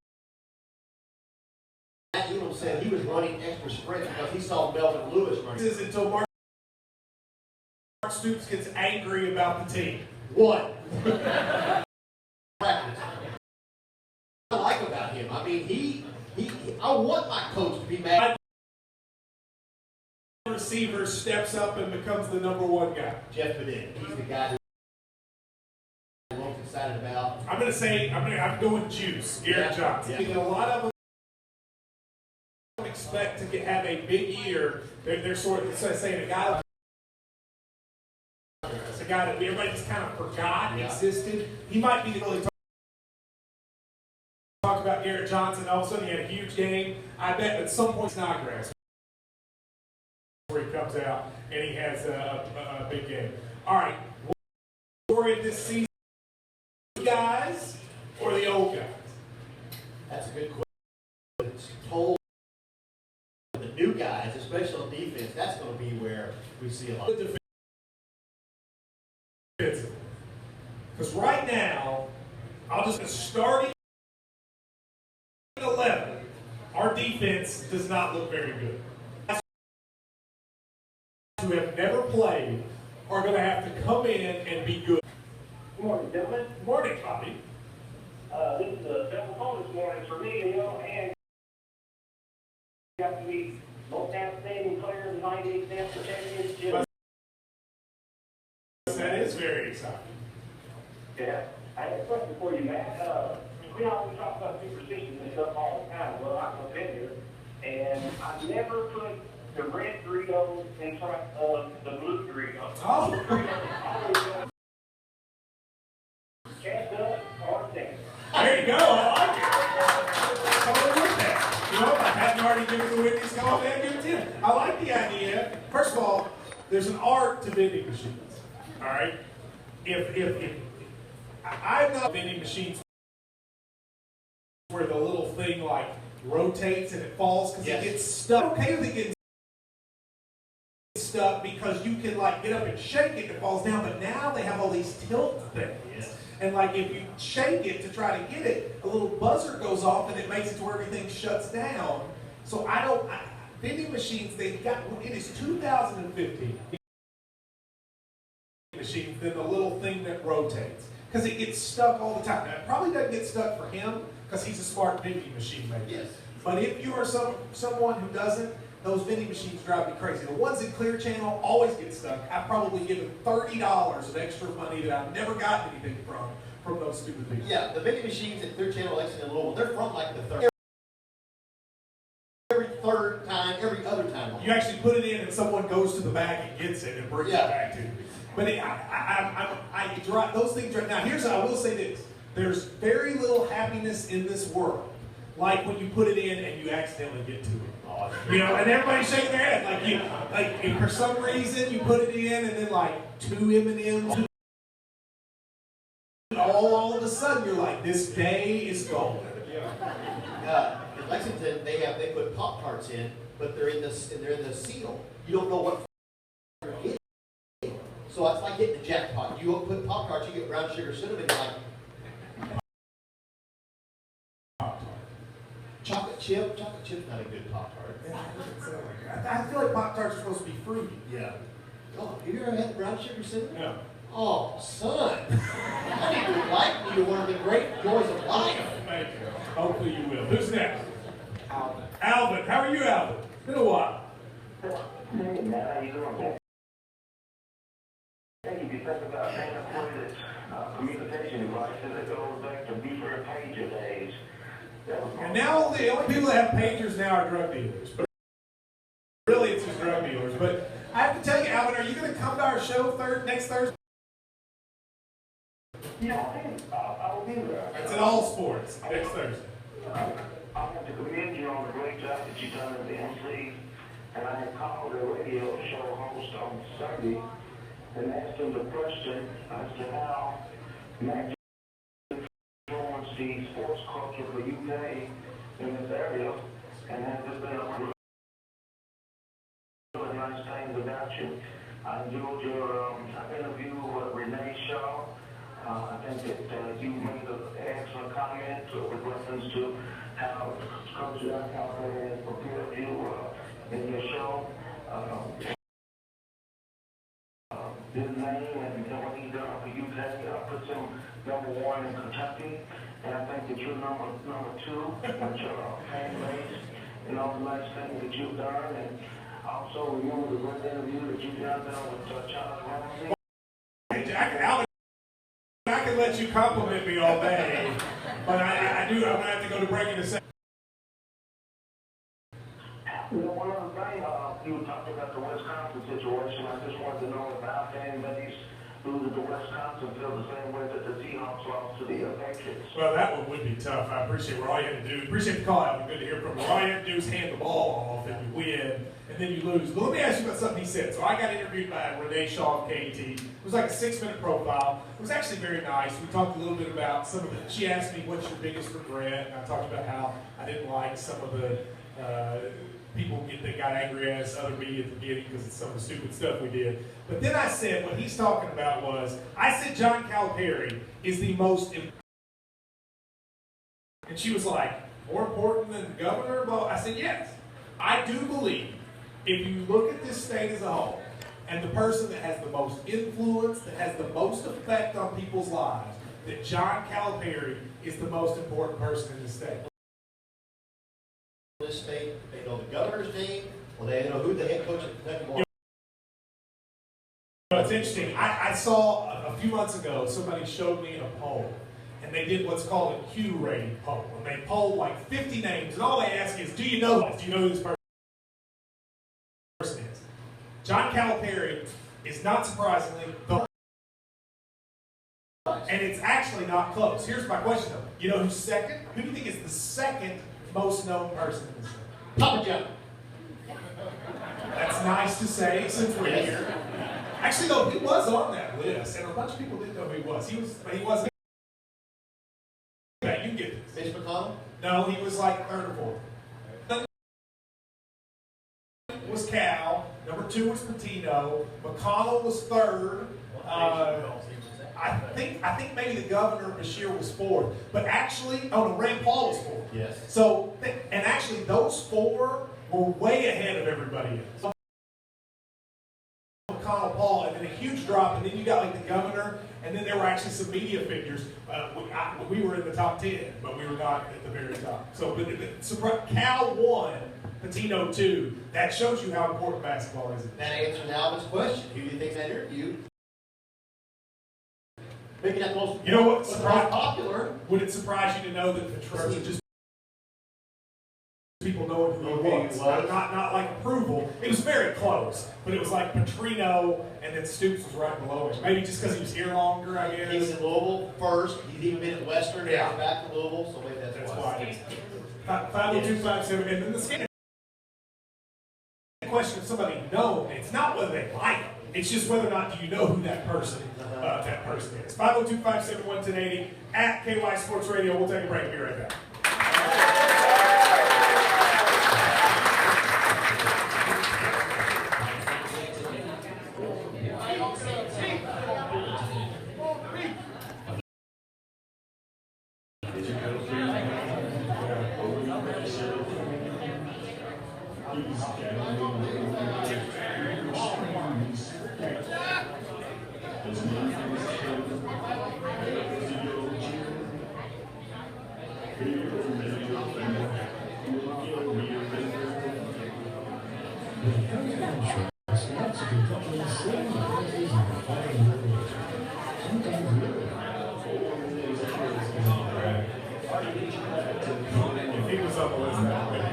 C: Matt Elam said he was running extra sprints because he saw Melvin Lewis running.
A: This is until Mark Stoops gets angry about the team.
C: One. Practice. I like about him. I mean, I want my coach to be mad.
A: Receiver steps up and becomes the number one guy.
C: Jeff Bennett. He's the guy who I'm excited about.
A: I'm going juice. Garrett Johnson.
C: Yeah.
A: A lot of them expect to have a big year. They're sort of saying a guy that everybody just kind of forgot existed. He might be the really talk about Garrett Johnson. All of a sudden, he had a huge game. I bet at some point Snodgrass where he comes out and he has a big game. All right, story of this season, guys or the old guys?
C: That's a good question. It's told the new guys, especially on defense, that's going to be where we see a lot.
A: Because right now, I'll just starting 11, our defense does not look very good. Who have never played are going to have to come in and be good.
H: Good morning, gentlemen.
A: Good morning, Bobby.
H: This is a special phone this morning for me, and got to be most outstanding player of the 98th National Championship.
A: That is very exciting.
H: Yeah. I have a question for you, Matt. We always talk about superstitions and stuff all the time. Well, I'm a vendor, and I never put the red Doritos in front of the blue Doritos.
A: Oh.
H: Blue Doritos always go cast up or down.
A: There you go. I like it. Come on with that. You know, if I hadn't already given the Whitney's call, man, give it to him. I like the idea. First of all, there's an art to vending machines. All right? If I'm not vending machines where the little thing like rotates and it falls because it gets stuck. Okay with it getting stuck because you can like get up and shake it and it falls down, but now they have all these tilt things. Yes. And like if you shake it to try to get it, a little buzzer goes off and it makes it to where everything shuts down. So vending machines, it is 2015. Machines, then the little thing that rotates. Because it gets stuck all the time. Now, it probably doesn't get stuck for him because he's a smart vending machine maker.
C: Yes.
A: But if you are someone who doesn't, those vending machines drive me crazy. The ones in Clear Channel always get stuck. I've probably given $30 of extra money that I've never gotten anything from those stupid things.
C: Yeah, the vending machines at Clear Channel, Lexington, and Louisville, they're from like the third. Every other time.
A: You actually put it in and someone goes to the back and gets it and brings it back to you. But those things right now. I will say this: there's very little happiness in this world, like when you put it in and you accidentally get to it. And everybody's shaking their head like if for some reason you put it in and then like 2 M&Ms. All of a sudden you're like, this day is golden.
C: In Lexington, they put Pop-Tarts in, but they're in the seal. You don't know what you're getting. So it's like hitting the jackpot. You put Pop-Tarts, you get brown sugar cinnamon, you're like chocolate chip. Chocolate chip's not a good Pop-Tart.
A: I feel like Pop-Tarts are supposed to be fruity.
C: Yeah. Oh, have you ever had brown sugar cinnamon?
A: No.
C: Oh, son. I think you like me to one of the great joys of life.
A: Thank you. Hopefully you will. Who's next? Alvin. How are you, Alvin? It's been a while.
H: Hey, man, how you doing? Hey, if you think about antiquated communication devices, it goes back to beeper pager days.
A: And now the only people that have pagers now are drug dealers. But really, it's just drug dealers. But I have to tell you, Alvin, are you going to come to our show next Thursday?
H: Yeah, I will be there.
A: It's at All Sports next Thursday.
H: I want to commend you on the great job that you've done at the MC. And I had called a radio show host on Sunday and asked him the question as to how Mac influenced the sports culture of the UK in this area, and has there been a really nice things about you. I enjoyed your interview with Renee Shaw. I think that you made an excellent comment with reference to how Coach John Calipari has prepared you in your show. His name and what he's done for UK puts him #1 in Kentucky, and I think that you're number 2 with your fan base and all the nice things that you've done. And also remember the great interview that you've done with Charles Ramsey.
A: Hey, Alvin, I can let you compliment me all day, but I'm going to have to go to break in a second.
H: One other thing, you talked about the Wisconsin situation. I just wanted to know if our fan base loses to Wisconsin feel the same way that the Seahawks lost to the Patriots.
A: Well, that one would be tough. I appreciate what all you had to do. Appreciate the call, Alvin. Good to hear from you. All you have to do is hand the ball off and you win, and then you lose. But let me ask you about something he said. So I got interviewed by Renee Shaw of KT. It was like a 6-minute profile. It was actually very nice. We talked a little bit about some of the, she asked me, what's your biggest regret? And I talked about how I didn't like some of the people that got angry at us, other media at the beginning because of some of the stupid stuff we did. But then I said, what he's talking about was, I said John Calipari is the most important. And she was like, more important than the governor? Well, I said, yes. I do believe, if you look at this state as a whole, and the person that has the most influence, that has the most effect on people's lives, that John Calipari is the most important person in the state.
C: This state, they know the governor's name, or they know who the head coach of Kentucky was.
A: It's interesting. I saw a few months ago, somebody showed me a poll, and they did what's called a Q rating poll. And they polled like 50 names, and all they ask is, do you know this? Do you know who this person is? John Calipari is not surprisingly the. And it's actually not close. Here's my question though. You know who's second? Who do you think is the second most known person in the state?
C: Papa John.
A: That's nice to say since we're here. Actually, though, he was on that list, and a bunch of people didn't know who he was. But he wasn't. Okay, you can get this.
C: Mitch McConnell?
A: No, he was like 3rd or 4th. Was Cal. Number 2 was Patino. McConnell was 3rd. I think maybe the governor Bashir was 4th, but actually, Rand Paul was 4th.
C: Yes.
A: So, and actually, those 4 were way ahead of everybody else. McConnell, Paul, and then a huge drop, and then you got like the governor, and then there were actually some media figures. We were in the top 10, but we were not at the very top. So, Cal 1, Patino 2. That shows you how important basketball is.
C: That answers Alvin's question. Who do you think that interview? Making that most,
A: you know what?
C: Most popular.
A: Would it surprise you to know that Patrone would just be people knowing who he was. Not like approval. It was very close, but it was like Petrino and then Stoops was right below him. Maybe just because he was here longer, I guess.
C: He's in Louisville first. He's even been at Western.
A: Yeah.
C: He's back to Louisville, so maybe that's why.
A: 50257, and then the same question of somebody known. It's not whether they like him. It's just whether or not do you know who that person is. 502-571-1080 at KY Sports Radio. We'll take a break. Be right back. If he was on the list, that would be.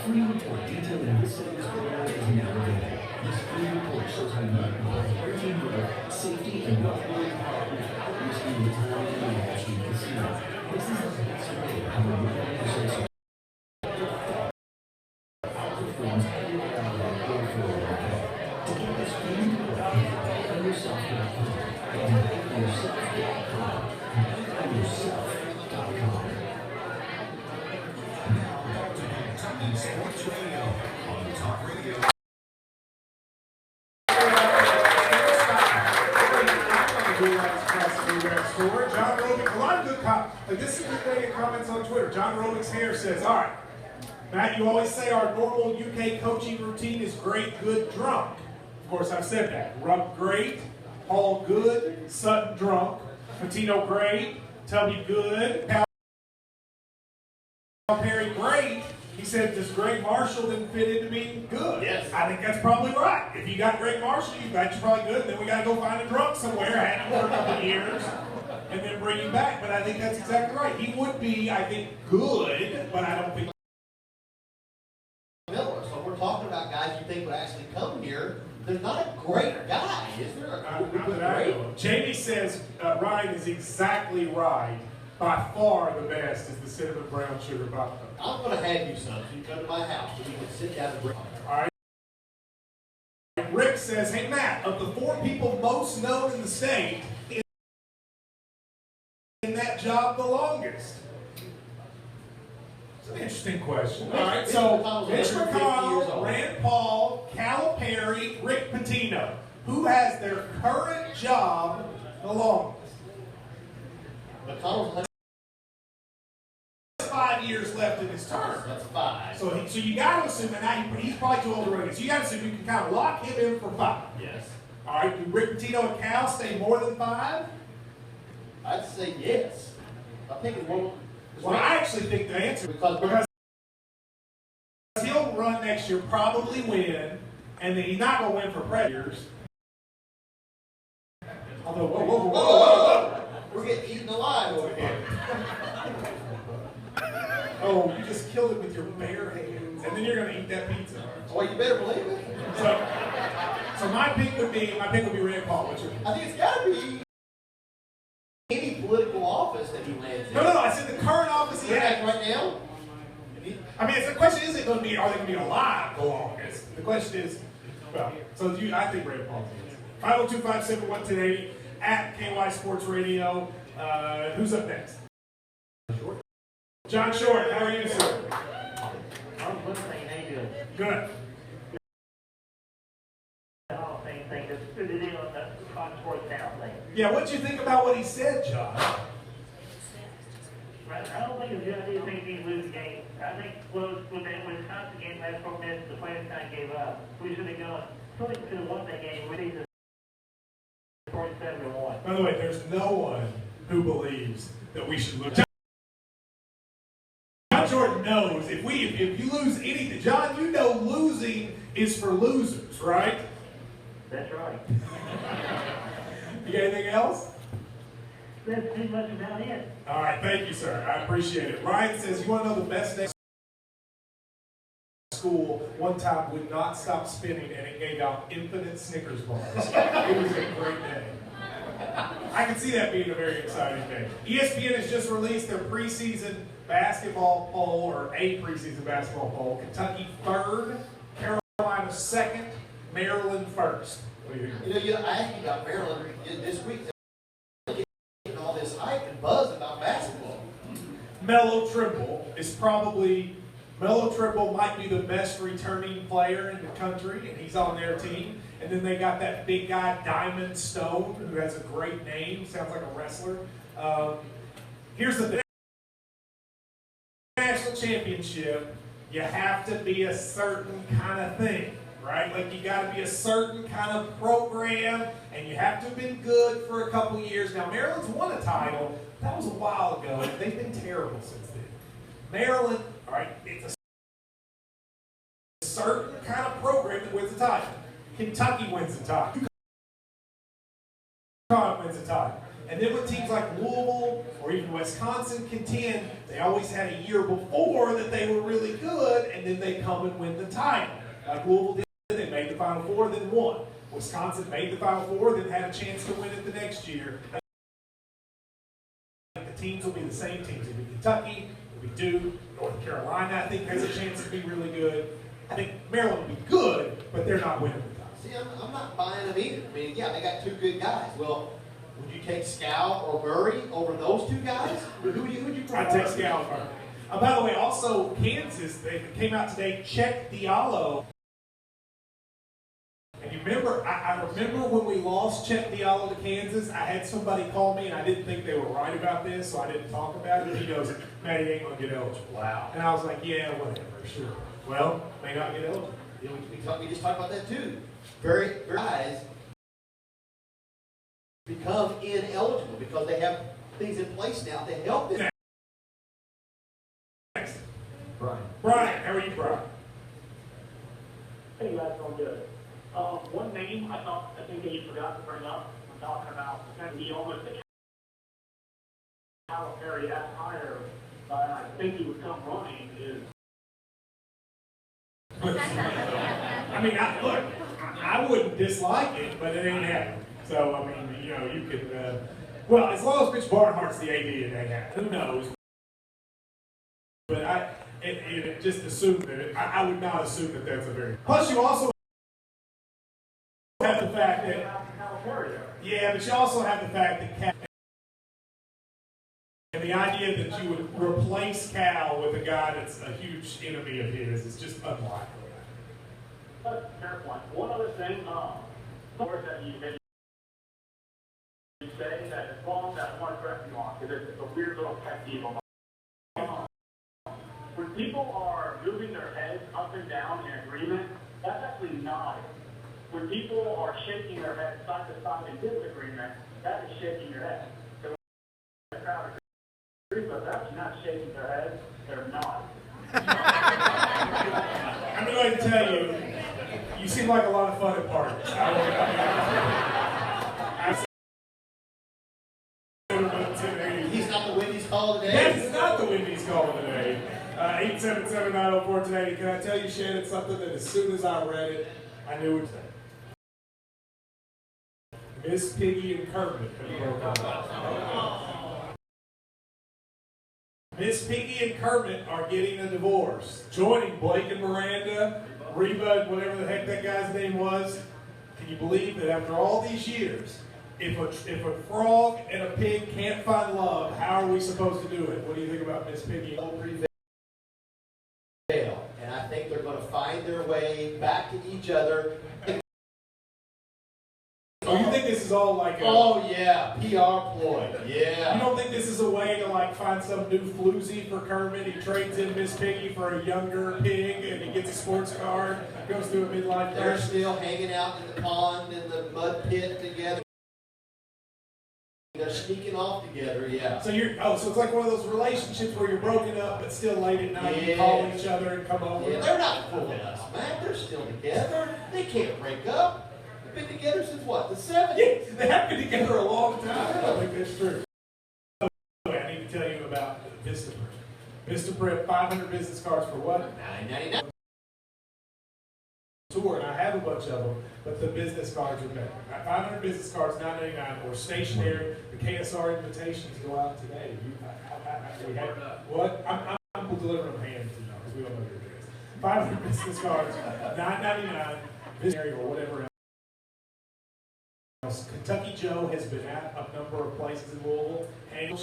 D: Free report detailing this savings program is now available. This free report shows how you can everything with safety and wealth-building partners in retirement and Wall Street Casino. This is the best way to have a real outperforms every outlet or 401k. To get this free report, on yourself.com. Yourself.com.
F: Sports Radio on Talk Radio.
A: John Robick, a lot of good comments. Like this is a good thing in comments on Twitter. John Robick's hair says, all right, Matt, you always say our normal UK coaching routine is great, good, drunk. Of course, I've said that. Rupp, great. Hall, good. Sutton, drunk. Patino, great. Tubby, good. Perry, great. He said, does Greg Marshall then fit into being good?
C: Yes.
A: I think that's probably right. If you got Greg Marshall, you got you probably good. Then we got to go find a drunk somewhere, had him for a couple of years, and then bring him back. But I think that's exactly right. He would be, I think, good, but I don't think.
C: Miller. So we're talking about guys you think would actually come here. There's not a great guy, is there?
A: Jamie says Ryan is exactly right. By far the best is the cinnamon brown sugar vodka.
C: I'm going to have you some. So you come to my house and we can sit down and drink.
A: All right. Rick says, hey Matt, of the 4 people most known in the state, in that job the longest? It's an interesting question. All right, so Mitch McConnell, Rand Paul, Calipari, Rick Pitino. Who has their current job the longest?
C: McConnell's
A: 5 years left in his term.
C: That's 5.
A: So you got to assume, and now he's probably too old to run it. So you got to assume you can kind of lock him in for 5.
C: Yes.
A: All right, do Rick Pitino and Cal stay more than 5?
C: I'd say yes. I think it won't.
A: Well, I actually think the answer because he'll run next year, probably win, and then he's not going to win for predators. Although, whoa.
C: We're getting eaten alive over here.
A: Oh, you just killed it with your bare hands, and then you're going to eat that pizza.
C: Well, you better believe it.
A: So my pick would be Rand Paul. What's your pick?
C: I think it's got to be any political office that he lands in.
A: No, I said the current office he has
C: right now.
A: I mean, the question isn't going to be, are they going to be alive the longest? The question is, well, so I think Red Paul is. 502-571-1080 at KY Sports Radio. Who's up next? John Short, how are you, sir?
I: I'm listening. How you doing?
A: Good.
I: Oh, same thing. Just through the deal on the Fox Sports Now thing.
A: Yeah, what'd you think about what he said, John?
I: I don't think it's a good idea to think these lose games. I think with that Wisconsin game last 4 minutes, the players kind of gave up. We should have gone. So we could have won that game. We need to 47-1.
A: By the way, there's no one who believes that we should lose. John Jordan knows if you lose anything, John, you know losing is for losers, right?
I: That's right.
A: You got anything else?
I: That's pretty much about it.
A: All right, thank you, sir. I appreciate it. Ryan says, you want to know the best day of school? One time would not stop spinning, and it gave out infinite Snickers bars. It was a great day. I can see that being a very exciting day. ESPN has just released their preseason basketball poll, or a preseason basketball poll. Kentucky 3rd, Carolina 2nd, Maryland 1st. What do you think?
C: You know, I asked you about Maryland this week. They're getting all this hype and buzz about basketball.
A: Melo Triple might be the best returning player in the country, and he's on their team. And then they got that big guy, Diamond Stone, who has a great name, sounds like a wrestler. Here's the thing. National championship, you have to be a certain kind of thing, right? Like you got to be a certain kind of program, and you have to have been good for a couple years. Now, Maryland's won a title. That was a while ago, and they've been terrible since then. Maryland, all right, it's a certain kind of program that wins the title. Kentucky wins the title. UConn wins the title. And then when teams like Louisville or even Wisconsin contend, they always had a year before that they were really good, and then they come and win the title. Like Louisville did, they made the Final Four, then won. Wisconsin made the Final Four, then had a chance to win it the next year. The teams will be the same teams. It'll be Kentucky, it'll be Duke, North Carolina, I think has a chance to be really good. I think Maryland will be good, but they're not winning the title.
C: See, I'm not buying them either. I mean, yeah, they got two good guys. Well, would you take Scal or Murray over those two guys? Who'd you prefer?
A: I'd take Scal or Murray. By the way, also Kansas, they came out today, check Diallo. And you remember, I remember when we lost Chet Diallo to Kansas, I had somebody call me, and I didn't think they were right about this, so I didn't talk about it. He goes, man, he ain't going to get eligible. Wow. And I was like, yeah, whatever, sure. Well, may not get eligible.
C: You know, we just talked about that too. Very guys become ineligible because they have things in place now to help them.
A: Next.
C: Brian.
A: Brian, how are you, Brian?
J: Hey guys, doing good. One name I think that you forgot to bring up when talking about the almost the Calipari at higher, and I think he would come running is.
A: I mean, look, I wouldn't dislike it, but it ain't happening. So, I mean, you know, you could, well, as long as Mitch Barnhart's the AD, it ain't happening. Who knows? But just assume that, I would not assume that that's a very. Plus, you also have the fact that, yeah, but you also have the fact that and the idea that you would replace Cal with a guy that's a huge enemy of his is just unlikely.
J: Fair point. One other thing, that you say that as long as I want to correct you on, because it's a weird little pet peeve on when people are moving their heads up and down in agreement, that's actually nodding. When people are shaking their heads side to side in disagreement, that is shaking your head. So the crowd agrees, but they're actually not shaking their heads, they're nodding.
A: I'm going to tell you, you seem like a lot of fun at parties.
C: He's not the Wendy's call today.
A: That's not the Wendy's call today. 877-904-1080. Can I tell you, Shannon, something that as soon as I read it, I knew it was Miss Piggy and Kermit have broken up. Miss Piggy and Kermit are getting a divorce. Joining Blake and Miranda, Reba, and whatever the heck that guy's name was. Can you believe that after all these years, if a frog and a pig can't find love, how are we supposed to do it? What do you think about Miss Piggy?
C: And I think they're going to find their way back to each other.
A: Oh, you think this is all like a...
C: Oh, yeah, PR ploy, yeah.
A: You don't think this is a way to like find some new floozy for Kermit? He trades in Miss Piggy for a younger pig and he gets a sports car, goes through a midlife
C: They're
A: crisis.
C: still hanging out in the pond, in the mud pit together. They're sneaking off together, yeah.
A: So so it's like one of those relationships where you're broken up but still late at night you call each other and come over.
C: Yeah, they're not fooling us, man. They're still together. They can't break up. They've been together since what, the 70s?
A: Yeah, they have been together a long time. I don't think that's true. I need to tell you about Vistaprint. Vistaprint, 500 business cards for what?
C: $9.99.
A: Tour, and I have a bunch of them, but the business cards are better. 500 business cards, $9.99, or stationary. The KSR invitations go out today. What? I'm delivering them hands to you because we don't know your address. 500 business cards, $9.99, visionary or whatever else. Kentucky Joe has been at a number of places in Louisville, and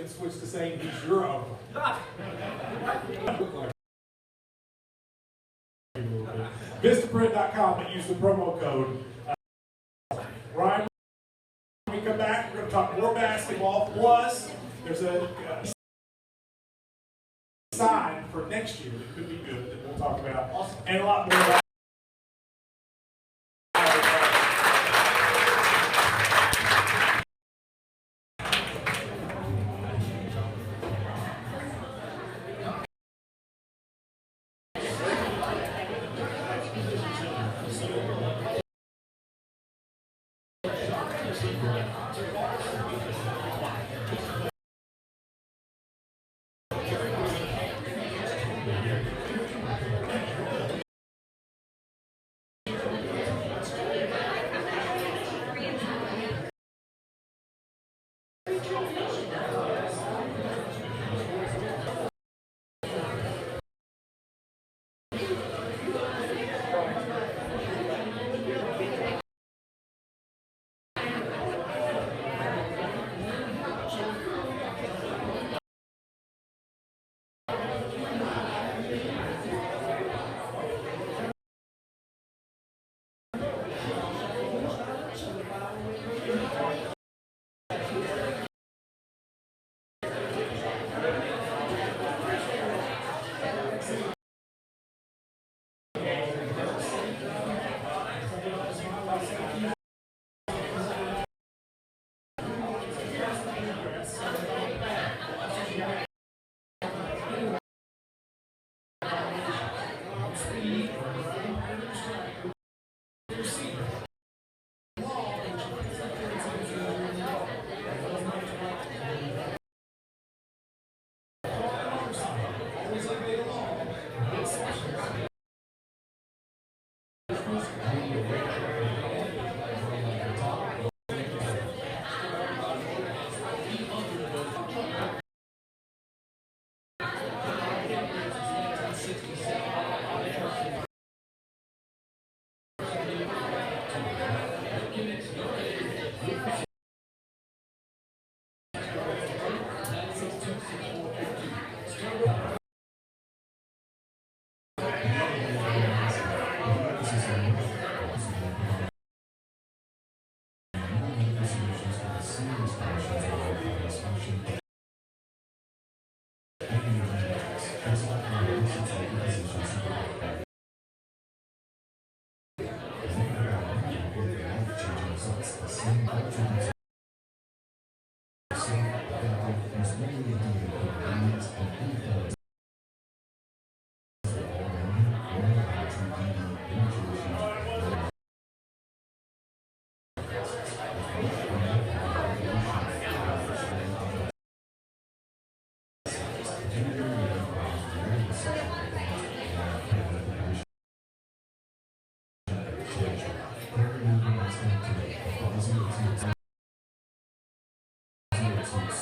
A: switched to saying he's your uncle. Vistaprint.com and use the promo code. Ryan, when we come back, we're going to talk more basketball. Plus, there's a sign for next year that could be good that we'll talk about, and a lot more about.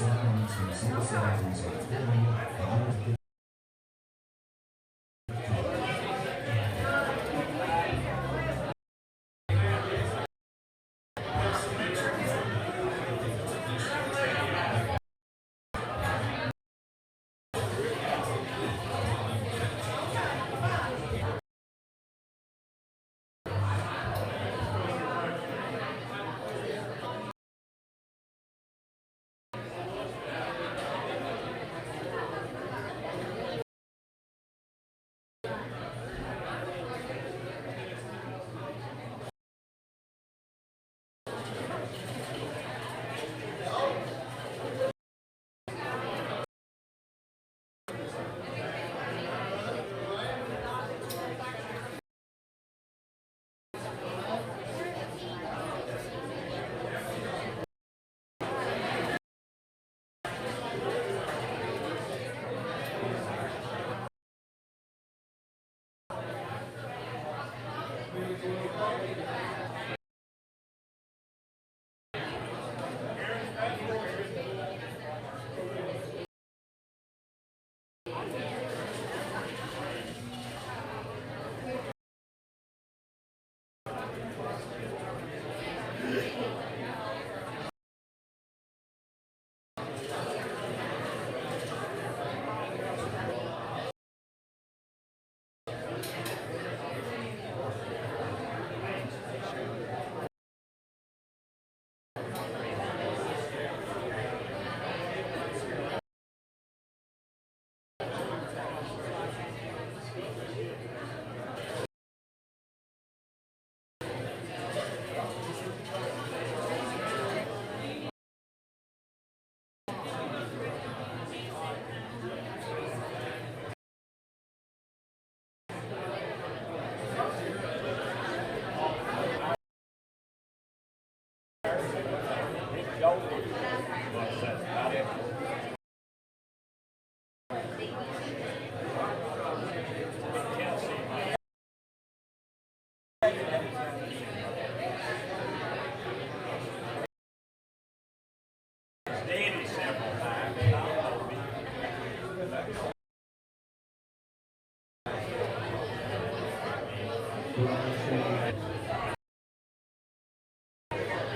F: Supplements from single salaries are $4.50.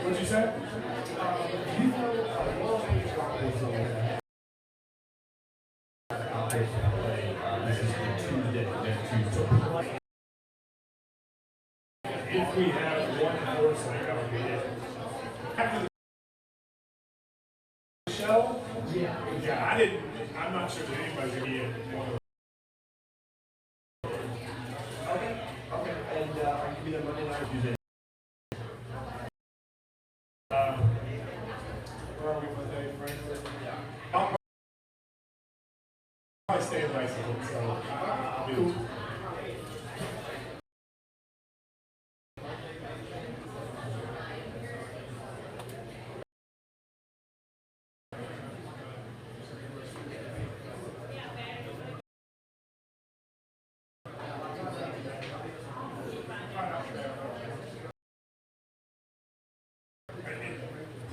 B: What'd you say? You know, World Beach is
K: this is the Tuesday, Tuesday. If we have one horse, I gotta be it. After the show? Yeah, I'm not sure that anybody's gonna be in one of those. Okay, and are you gonna be on Monday night or Tuesday? Where are we Monday, Franklin? Yeah. I'll probably stay in bicycle, so I'll be cool.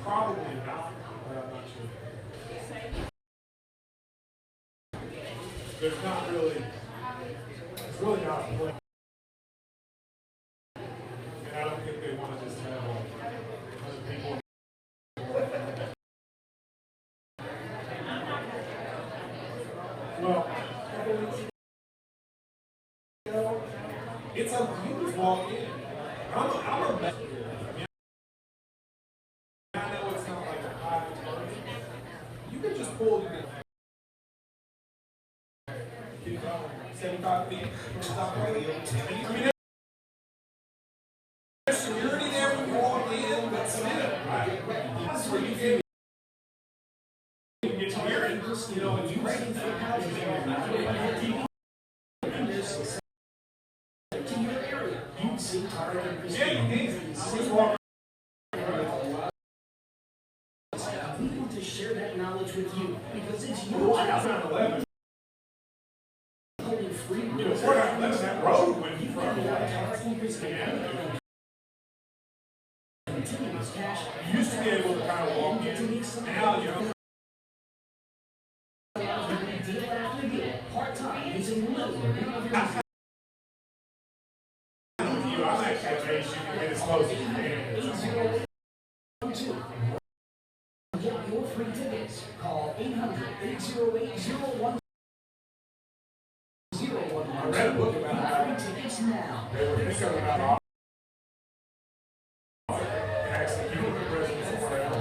K: Probably not, but I'm not sure. There's not really, it's really not a plan. And I don't think they want to just have other people. Well, it's a you just walk in. I'm a messenger. I know it's not like a high target. You can just pull your keep going 75 feet from the top of the hill. I mean, there's security there when you walk in, but still, right? That's where you can get here and just, you know, and you raise the houses to your area. You see target. Yeah, you can. I just walk. We want to share that knowledge with you because it's your job. Holding free. You know, we're not letting that road when you from continuous cash. You used to be able to kind of walk in. Now you're
A: I'm actually amazed you can get as close as you can.
D: Get your free tickets. Call 800-808-01.
A: I read a book about
D: Free tickets now.
A: they were concerned about and actually keeping the presidents forever.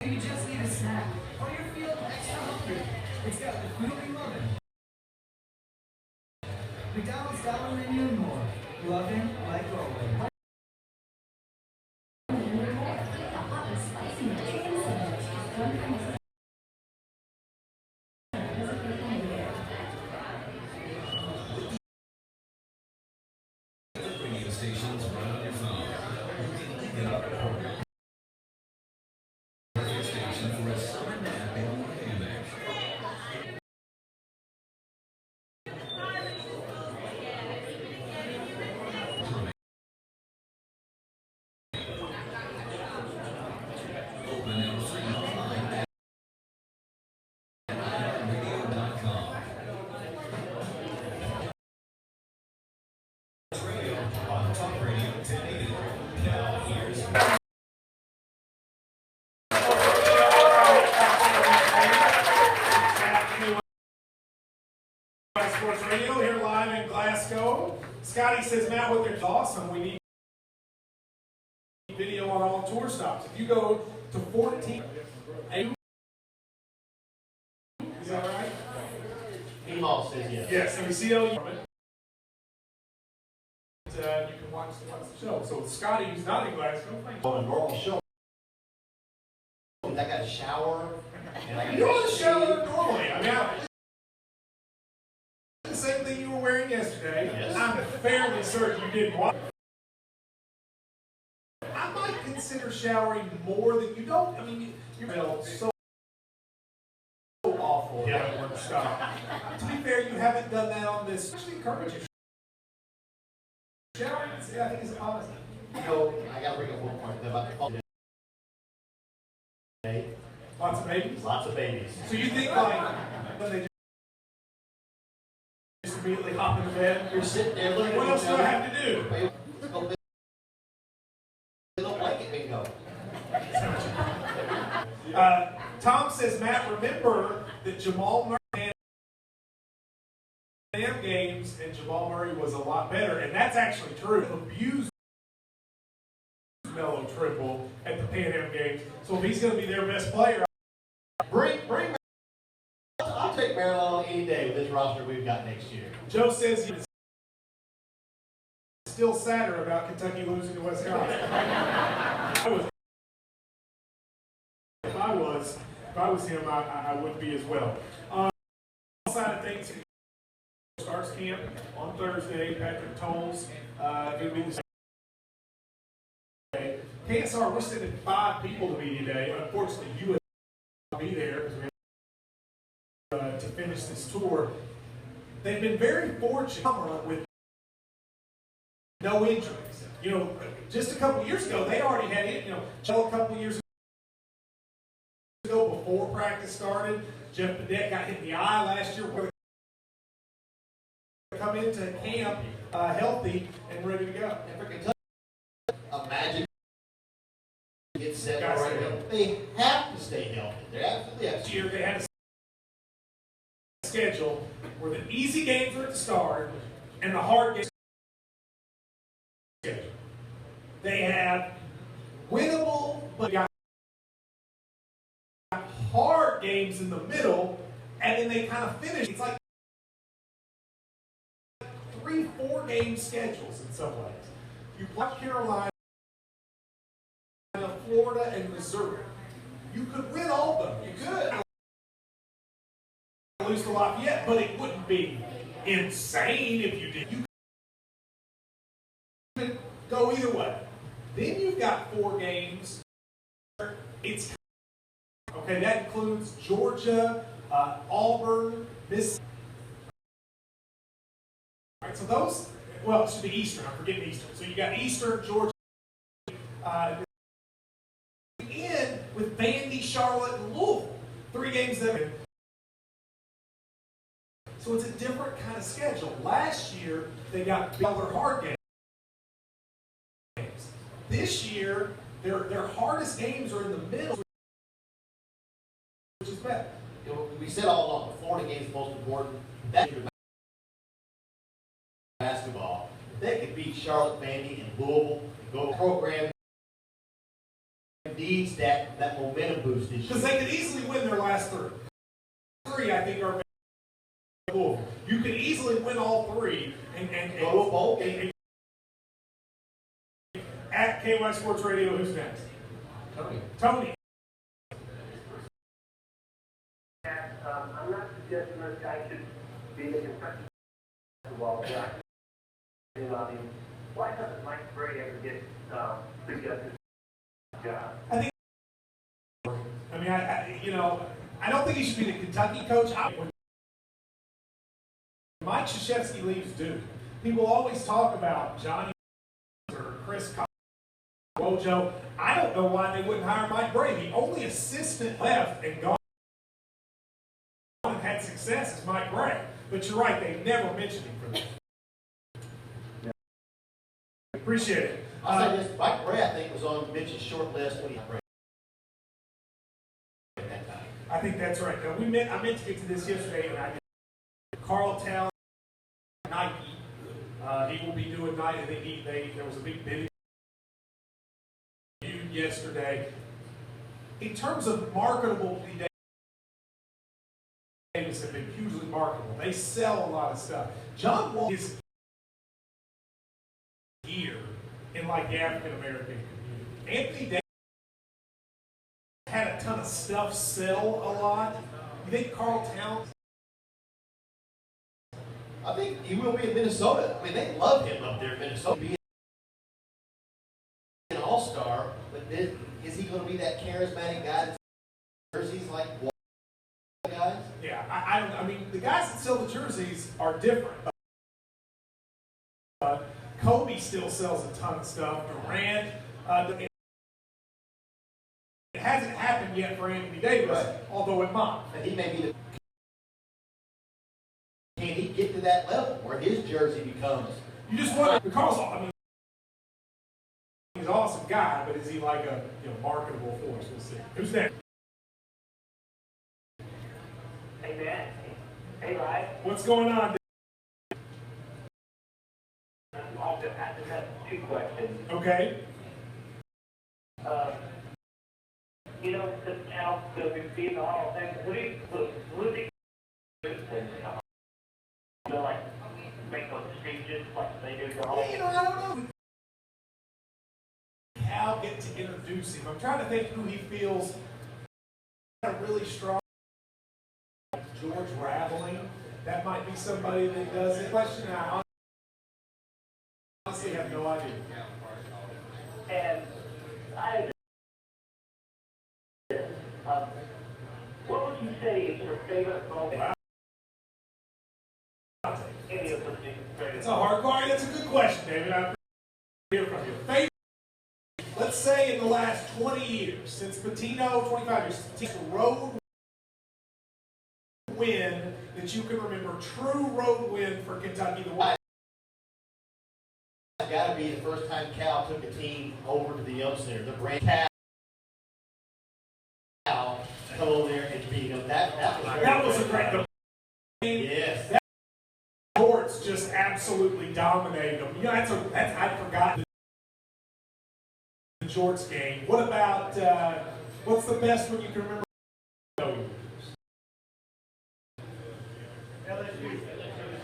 K: You just need a snack, or you're feeling extra hungry. It's got the food we love it. McDonald's dollar menu and more. Loving like always.
D: Radio stations right on your phone. Get up radio station for a summer nap in your hammock. Open and free online at radio.com. On Talk Radio 1080. Now here's
A: Sports Radio here live in Glasgow. Scotty says, Matt, what they're awesome. We need video on all tour stops. If you go to 14, is that right?
C: Email says yes.
A: Yes, so we see how you can watch the show. So Scotty, who's not in Glasgow, thank you.
C: On a normal show, I got a shower, and I got
A: You're on the show normally. I mean, the same thing you were wearing yesterday.
C: Yes.
A: I'm fairly certain you didn't watch. I might consider showering more than you don't. I mean, you're so awful. Yeah. To be fair, you haven't done that on this. Actually, encourage you. Showering, I think, is a positive.
C: You know, I got to bring up one point about the phone today.
A: Lots of babies.
C: Lots of babies.
A: So you think like when they just immediately hop into bed?
C: You're sitting there looking
A: What
C: at
A: else
C: each
A: do I
C: other.
A: have to do?
C: Little blanket bingo.
A: Tom says, Matt, remember that Jamal Murray had games and Jamal Murray was a lot better, and that's actually true. Abused Melo triple at the Pan Am games. So if he's going to be their best player,
C: Bring I'll take Maryland any day with this roster we've got next year.
A: Joe says he's still sadder about Kentucky losing to Wisconsin. If I was him, I would be as well. Side of things, starts camp on Thursday. Patrick Tolles going to be the same. KSR, we're sending 5 people to me today. Unfortunately, you will be there because we have to finish this tour. They've been very fortunate with no injuries. You know, just a couple years ago, they already had it. You know, a couple years ago before practice started, Jeff Bedette got hit in the eye last year. We're going to come into camp healthy and ready to go.
C: And for Kentucky, imagine get set right now. They have to stay healthy. They absolutely have
A: This
C: to.
A: year they had a schedule where the easy games were at the start and the hard games. They had winnable but got hard games in the middle, and then they kind of finished. It's like 3-4 game schedules in some ways. You play Carolina, Florida, and Missouri. You could win all of them. You could lose to Lafayette, but it wouldn't be insane if you did. You could go either way. Then you've got 4 games. It's okay. That includes Georgia, Auburn, Mississippi. All right, so those. Well, it should be Eastern. I'm forgetting Eastern. So you got Eastern, Georgia. In with Vandy, Charlotte, and Louisville. 3 games that So it's a different kind of schedule. Last year, they got other hard games. This year, their hardest games are in the middle, which is better.
C: You know, we said all along, the Florida game is the most important. That's your basketball. If they could beat Charlotte, Vandy, and Louisville, and go program needs that momentum boost this year.
A: Because they could easily win their last three. Three, I think, are Louisville. You could easily win all three and
C: go to a bowl game.
A: At KY Sports Radio, who's next? Tony.
H: I'm not suggesting this guy should be the Kentucky basketball guy. You know, I mean, why doesn't Mike Brady ever get suggested job?
A: I don't think he should be the Kentucky coach. When Mike Krzyzewski leaves Duke, people always talk about Johnny or Chris Wojo. I don't know why they wouldn't hire Mike Brady. The only assistant left and gone and had success is Mike Brady. But you're right, they've never mentioned him for that. Yeah. Appreciate it.
C: I'll say this, Mike Brady, I think, was on Mitch's short list when he at that time.
A: I think that's right. Now, I meant to get to this yesterday, and I did. Carl Town, Nike. He will be doing Nike. I think there was a big bidding yesterday. In terms of marketable, Davis have been hugely marketable. They sell a lot of stuff. John Wall is here in like the African American community. Anthony Davis had a ton of stuff sell a lot. You think Carl Towns?
C: I think he will be in Minnesota. I mean, they love him up there in Minnesota. Being an all-star, but is he going to be that charismatic guy that jerseys like guys?
A: Yeah, I mean, the guys that sell the jerseys are different. Kobe still sells a ton of stuff. Durant. It hasn't happened yet for Anthony Davis, right, although it might.
C: And he may be the. Can he get to that level where his jersey becomes?
A: You just wonder because he's an awesome guy, but is he like a marketable force? We'll see. Who's next?
H: Hey man. Hey Ryan.
A: What's going on?
H: I just have two questions.
A: Okay.
H: The count that we've seen the Hall of Fame. What do you like make those changes like they do to the Hall?
A: I don't know. How get to introduce him? I'm trying to think who he feels really strong. George Raveling. That might be somebody that does it. Question. I honestly have no idea.
H: And what would you say is your favorite moment?
A: Wow.
H: Any of those things?
A: It's a hard question. That's a good question, David. I hear from you. Favorite, let's say in the last 20 years, since Pitino, 25 years, since Pitino road win that you can remember, true road win for Kentucky.
C: It's got to be the first time Cal took a team over to the Yum Center. The brand Cal come over there and beat them. That was
A: a great game.
C: Yes.
A: That courts just absolutely dominated them. That's I'd forgotten the Jorts game. What about what's the best one you can remember?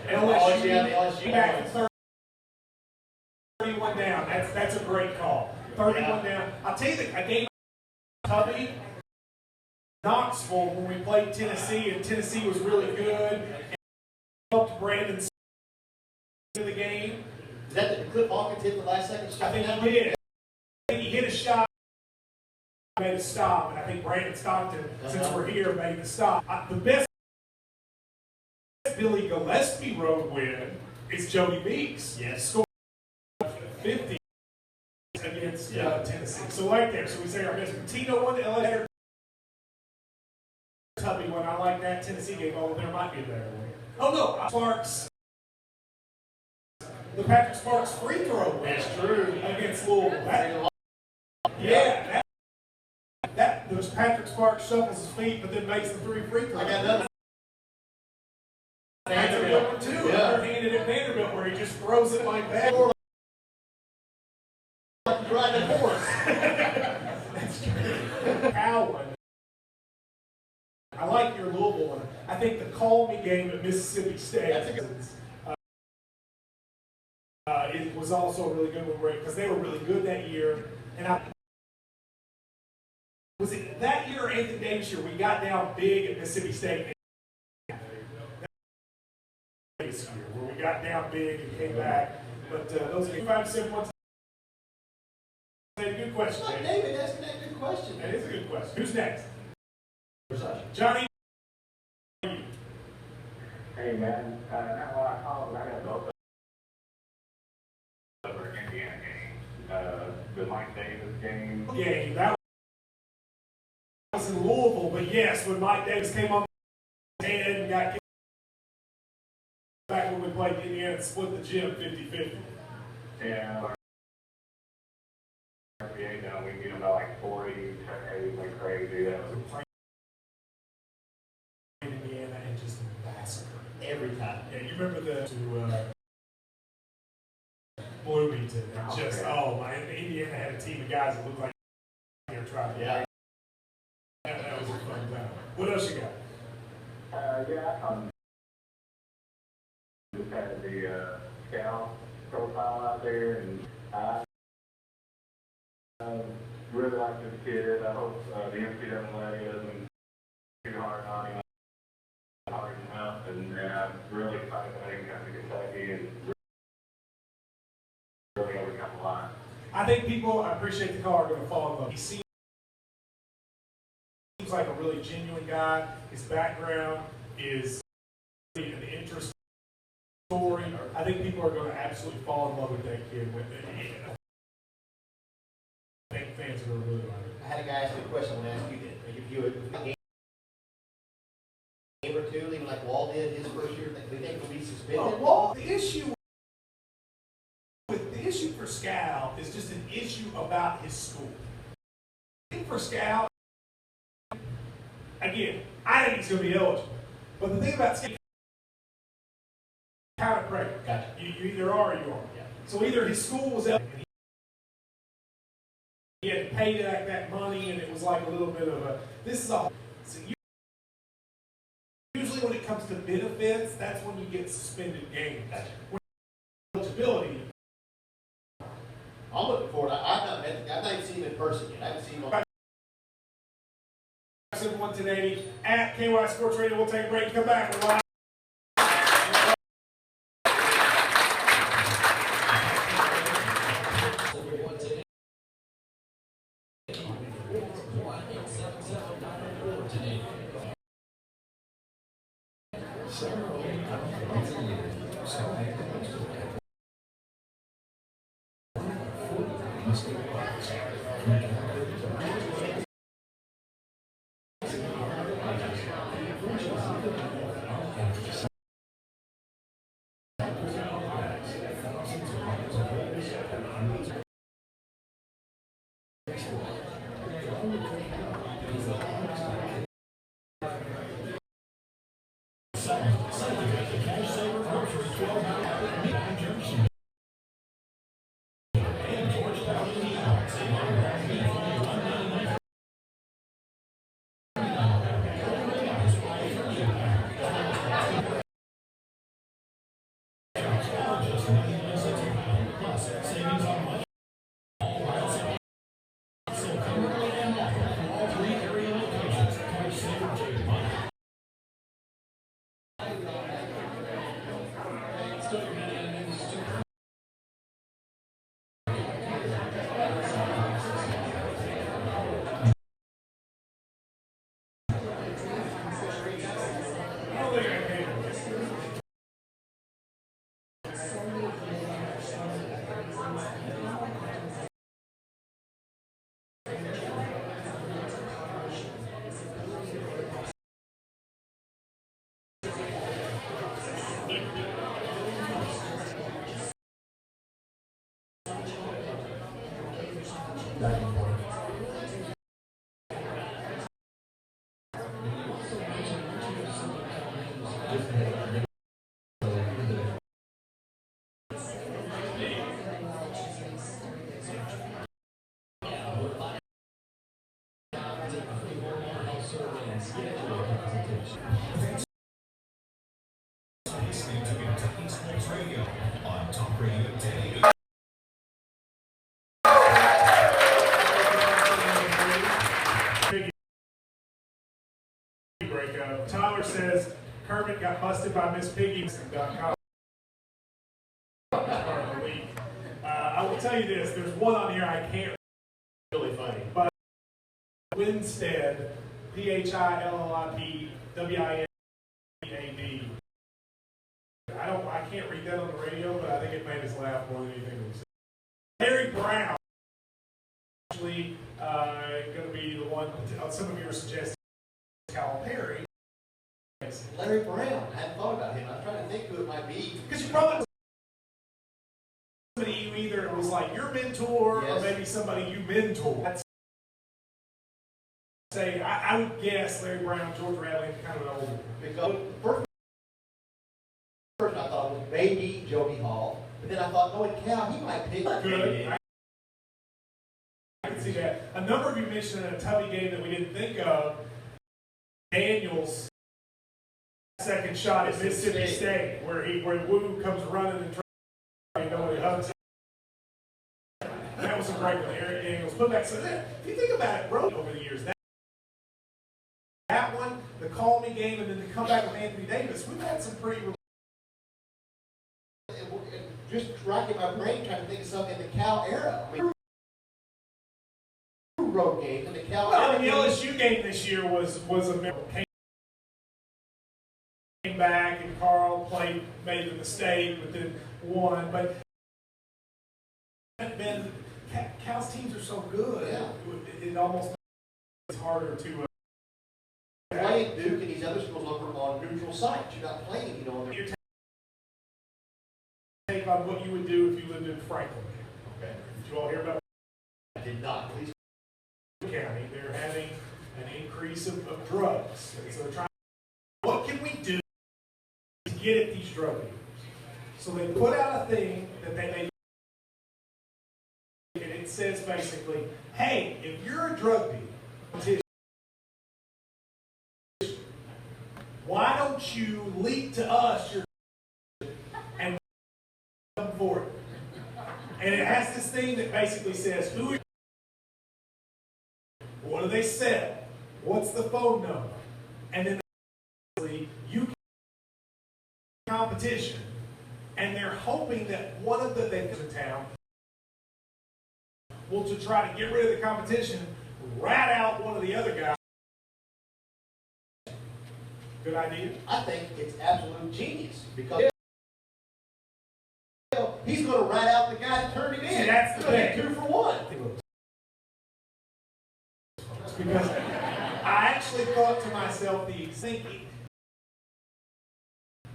A: LSU back to 31 down. That's a great call. 31 down. I'll tell you a game Tubby, Knoxville when we played Tennessee, and Tennessee was really good. And helped Brandon in the game.
C: Is that the Cliff Hawkins hit the last second shot?
A: I think he did. I think he hit a shot, made a stop, and I think Brandon Stockton, since we're here, made the stop. The best Billy Gillespie road win is Jody Meeks.
C: Yes.
A: Scored 50 against Tennessee. So right there. So we say our best Pitino won, LSU Tubby one. I like that Tennessee game, although there might be a better one. Oh no, Sparks. The Patrick Sparks free throw.
C: That's true.
A: Against Louisville. That those Patrick Sparks shuffles his feet, but then makes the 3 free throws.
C: I got another.
A: That's a good one too.
C: Yeah.
A: Underhanded at Vanderbilt, where he just throws it like that.
C: Riding a horse.
A: Allen. I like your Louisville one. I think the Call Me game at Mississippi State.
C: That's a good
A: it was also a really good one because they were really good that year. And was it that year or Anthony Davis year we got down big at Mississippi State? This year where we got down big and came back. But those are 5-7 ones. Good question, David.
C: David, that's a good question.
A: That is a good question. Who's next? Johnny.
J: Hey man, not a lot of calls. I got both over Indiana game. The Mike Davis game.
A: That was in Louisville, but yes, when Mike Davis came on the head and got kicked back when we played Indiana and split the gym 50-50.
J: Yeah. RPA down, we beat them by like 40, like crazy. That was
A: Indiana and just massacre.
C: Every time.
A: Yeah, you remember the Bloomington and just my Indiana had a team of guys that looked like they were trying to that was a fun time. What else you got?
J: just had the scout profile out there, and I really like this kid. I hope the NCAA doesn't too hard on him. Hard enough, and I'm really excited that he can come to Kentucky and really overcome a lot.
A: I think people, I appreciate the call, are going to fall in love. He seems like a really genuine guy. His background is an interesting story. I think people are going to absolutely fall in love with that kid. I think fans are going to really like it.
C: I had a guy ask me a question when I asked you that. If you would game or two, even like Wall did his first year, they think he'll be suspended.
A: Well, the issue for Scal is just an issue about his school. I think for Scal, again, I think he's going to be eligible. But the thing about Scal, kind of pregnant.
C: Gotcha.
A: You either are or you aren't.
C: Yeah.
A: So either his school was eligible, and he had to pay that money, and it was like a little bit of a. This is a. So usually when it comes to benefits, that's when you get suspended games.
C: Gotcha.
A: When eligibility.
C: I'm looking forward. I've not met the guy. I've not even seen him in person yet. I haven't seen him on.
A: 180 at KY Sports Radio. We'll take a break and come back. We're live.
D: survey and scheduling presentation.
F: Listening to Kentucky Sports Radio on Talk Radio 1080.
A: Breakup. Tyler says Kermit got busted by Miss Piggy.com. I will tell you this, there's one on here I can't really funny, but Winstead, Phillipwinad. I can't read that on the radio, but I think it made us laugh more than anything we said. Larry Brown actually going to be the one. Some of you are suggesting Cal Perry.
C: Larry Brown. I hadn't thought about him. I was trying to think who it might be.
A: Because you probably somebody you either was like your mentor or maybe somebody you mentor. I'd say I would guess Larry Brown, George Radley, kind of an older.
C: Because first I thought it was maybe Jody Hall, but then I thought, no, Cal, he might pick.
A: Good. I can see that. A number of you mentioned in a Tubby game that we didn't think of. Daniels' second shot at Mississippi State, where Wu comes running and trying to nobody hugs. That was a great one. Eric Daniels put back. So if you think about it, bro, over the years, that one, the call me game, and then to come back with Anthony Davis, we've had some pretty.
C: Just racking my brain trying to think of something in the Cal era. I mean, road game in the Cal era.
A: The LSU game this year was a miracle. Came back and Carl made the mistake, but then won. But Cal's teams are so good.
C: Yeah.
A: It almost makes it harder to.
C: Playing Duke and these other schools on neutral sites. You're not playing, on
A: your take on what you would do if you lived in Franklin. Okay. Did you all hear about?
C: I did not. Please.
A: County, they're having an increase of drugs. And so they're trying. What can we do to get at these drug dealers? So they put out a thing that they and it says basically, hey, if you're a drug dealer, why don't you leak to us your and come for it? And it has this thing that basically says, who are you? What do they sell? What's the phone number? And then you can competition, and they're hoping that one of the things in town will to try to get rid of the competition, rat out one of the other guys. Good idea?
C: I think it's absolute genius because he's going to rat out the guy that turned him in.
A: See, that's the thing.
C: 2 for 1.
A: Because I actually thought to myself, thinking,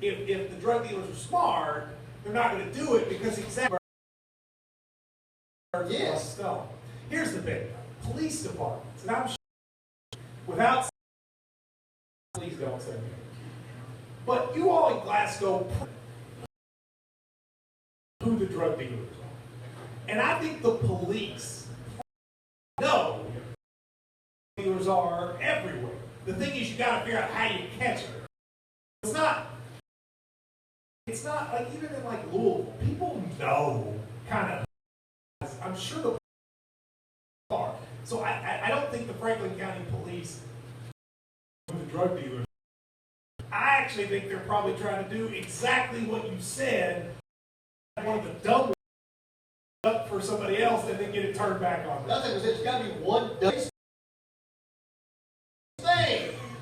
A: if the drug dealers are smart, they're not going to do it because exactly.
C: Yes.
A: Stuff. Here's the thing: police departments, and I'm sure without please don't say me, but you all in Glasgow who the drug dealers are, and I think the police know. Dealers are everywhere. The thing is, you got to figure out how you catch it. It's not like even in like Louisville, people know kind of. I'm sure the are. So I don't think the Franklin County Police with the drug dealers. I actually think they're probably trying to do exactly what you said. One of the dumb up for somebody else and then get it turned back on them.
C: Nothing was it. It's got to be one thing.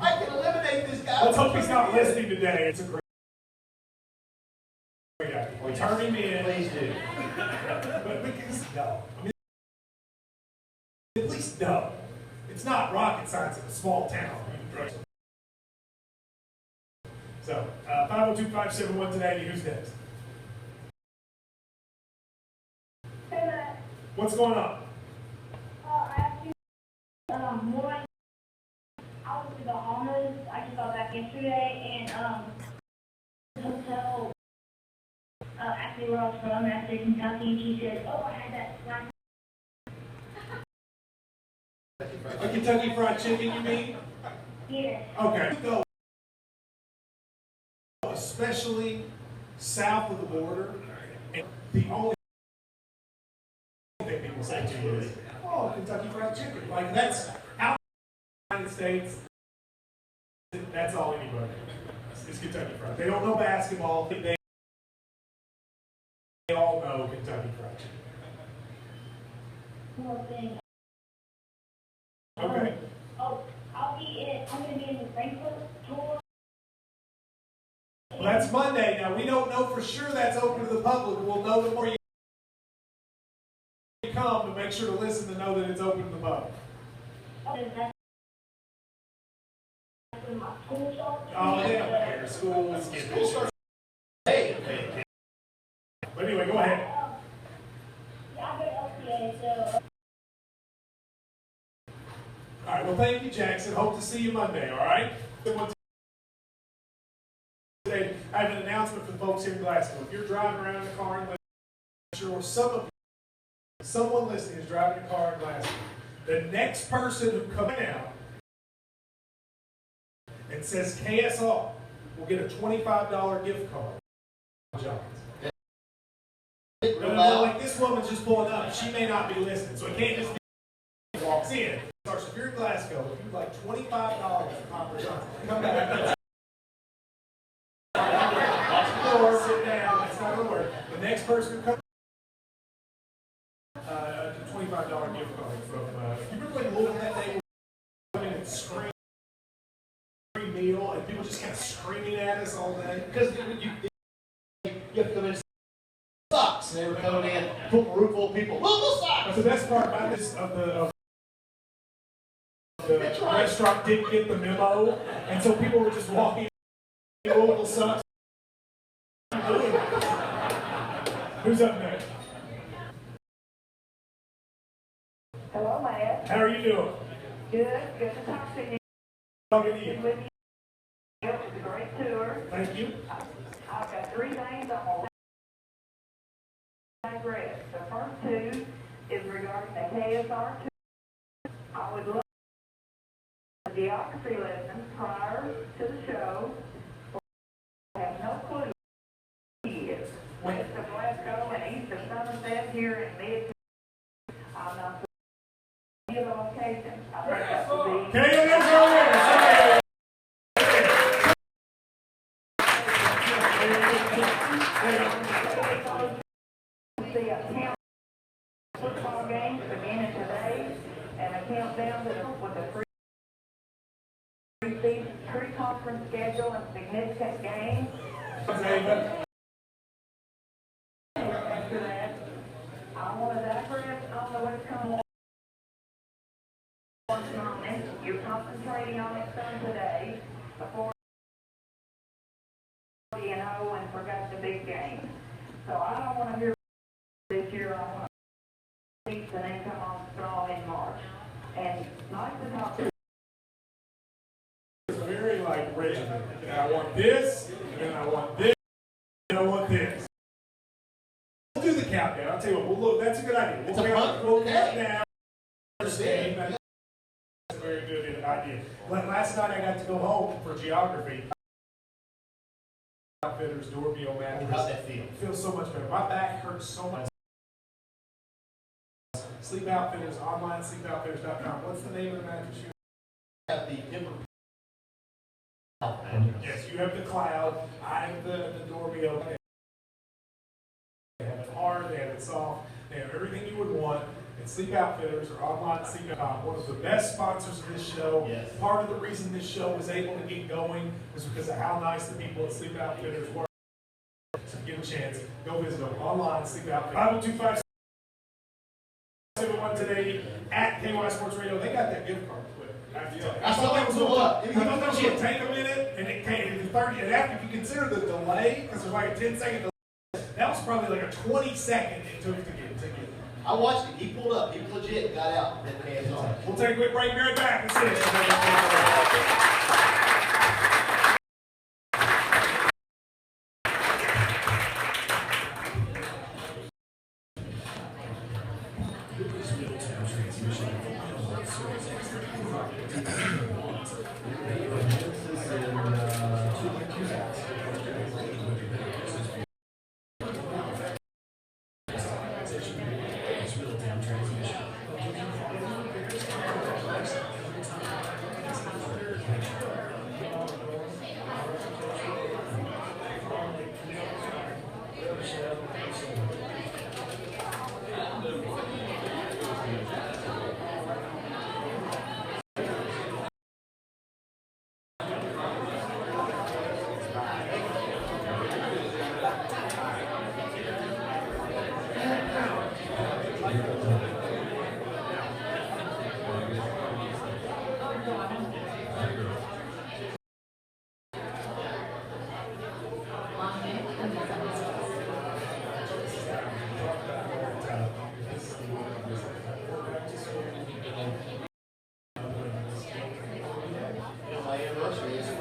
C: I can eliminate this guy.
A: Let's hope he's not listening today. It's a great idea. Turn him in.
C: Please do.
A: But because no. I mean, at least no. It's not rocket science in a small town. So, 502-571 today. Who's next?
L: Hey, Matt.
A: What's going on?
L: I have one. I was in the Bahamas. I just got back yesterday, and hotel asked me where I was from, and I said Kentucky, and she said, "Oh, I had that last."
A: A Kentucky Fried Chicken, you mean?
L: Yes.
A: Okay. Go, especially south of the border. And the only thing people say to you is, "Oh, Kentucky Fried Chicken." Like that's out in the United States. That's all anybody knows. It's Kentucky Fried. They don't know basketball. They all know Kentucky Fried Chicken.
L: One thing.
A: Okay.
L: Oh, I'm gonna be in the Frankfurt tour.
A: Well, that's Monday. Now, we don't know for sure that's open to the public. We'll know the more you come to make sure to listen to know that it's open to the public.
L: When my school starts.
A: Oh, they don't care. School starts. Hey. But anyway, go ahead.
L: Yeah, I go to LPA, so.
A: All right. Well, thank you, Jackson. Hope to see you Monday, all right? Today, I have an announcement for the folks here in Glasgow. If you're driving around in the car in Glasgow, or someone listening is driving a car in Glasgow, the next person who comes out and says KSR will get a $25 gift card. John. No, like this woman's just pulling up. She may not be listening, so it can't just be walks in. So if you're in Glasgow, if you'd like $25 for Papa John's, come back. Or sit down. That's not going to work. The next person who comes, a $25 gift card from. You remember when Louisville that day were coming and screaming meal, and people just kind of screaming at us all day?
C: Because you have to come in socks, and they were coming in, full room full of people. Louisville socks.
A: The best part about this of the restaurant didn't get the memo, and so people were just walking. Louisville sucks. Who's up next?
M: Hello, Matt.
A: How are you doing?
M: Good. Good to talk to you.
A: Talking to you.
M: With you. It was a great tour.
A: Thank you.
M: I've got 3 things I'm going to digress. The first 2 is regarding the KSR tour. I would love a geography lesson prior to the show. I have no clue who he is. West of Glasgow and east of Somerset here in mid. I'm not sure of the location. I think that would be. See a count football games beginning today and a countdown with the pre-conference schedule and significant games. After that, I want to digress on the what's coming one moment. You're concentrating on it some today before and forgot the big game. So I don't want to hear this year. I want to and then come on strong in March. And nice to talk to you.
A: It's very like regimented. And I want this, and then I want this, and I want this. We'll do the countdown. I'll tell you what. Well, look, that's a good idea. We'll count down. That's a very good idea. Last night I got to go home for geography. Outfitters, Dormio mattress.
C: How's that feel?
A: It feels so much better. My back hurts so much. Sleep Outfitters, online sleepoutfitters.com. What's the name of the mattress you
C: have? The Denver.
A: Yes, you have the Cloud. I have the Dormio. They have it hard, they have it soft, they have everything you would want. And Sleep Outfitters or online sleep.com, one of the best sponsors of this show. Yes. Part of the reason this show was able to get going was because of how nice the people at Sleep Outfitters were. So if you get a chance, go visit them online, Sleep Outfitters. 502-571 today at KY Sports Radio. They got that gift card quick. I thought that was going to take a minute, and it came in 30. And after, if you consider the delay, because there's like a 10-second delay, that was probably like a 20-second it took to get.
C: I watched it. He pulled up. He was legit and got out.
A: We'll take a quick break. Be right back. That's it.
F: Transmission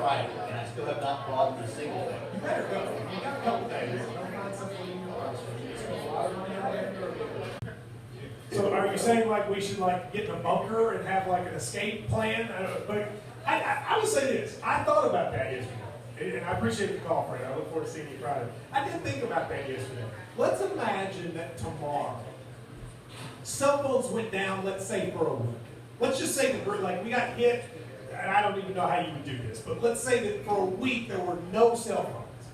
C: Friday, and I still have not bought a single thing.
A: You better go. You got a couple days. So are you saying like we should like get in a bunker and have like an escape plan? But I would say this. I thought about that yesterday, and I appreciate the call, Fred. I look forward to seeing you Friday. I did think about that yesterday. Let's imagine that tomorrow cell phones went down, let's say for a week. Let's just say that we got hit, and I don't even know how you would do this, but let's say that for a week there were no cell phones.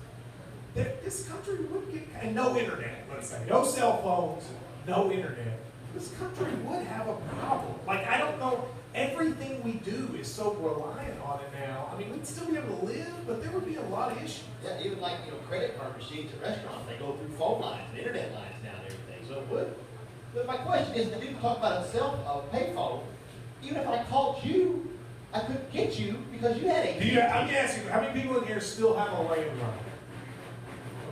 A: This country would get, and no internet, let's say. No cell phones, no internet. This country would have a problem. Like, I don't know, everything we do is so reliant on it now. I mean, we'd still be able to live, but there would be a lot of issues.
C: Yeah, even like, credit card machines at restaurants, they go through phone lines and internet lines now and everything, so it would. But my question is, when you talk about a payphone, even if I called you, I couldn't get you because you had a.
A: I'm asking you, how many people in here still have a landline?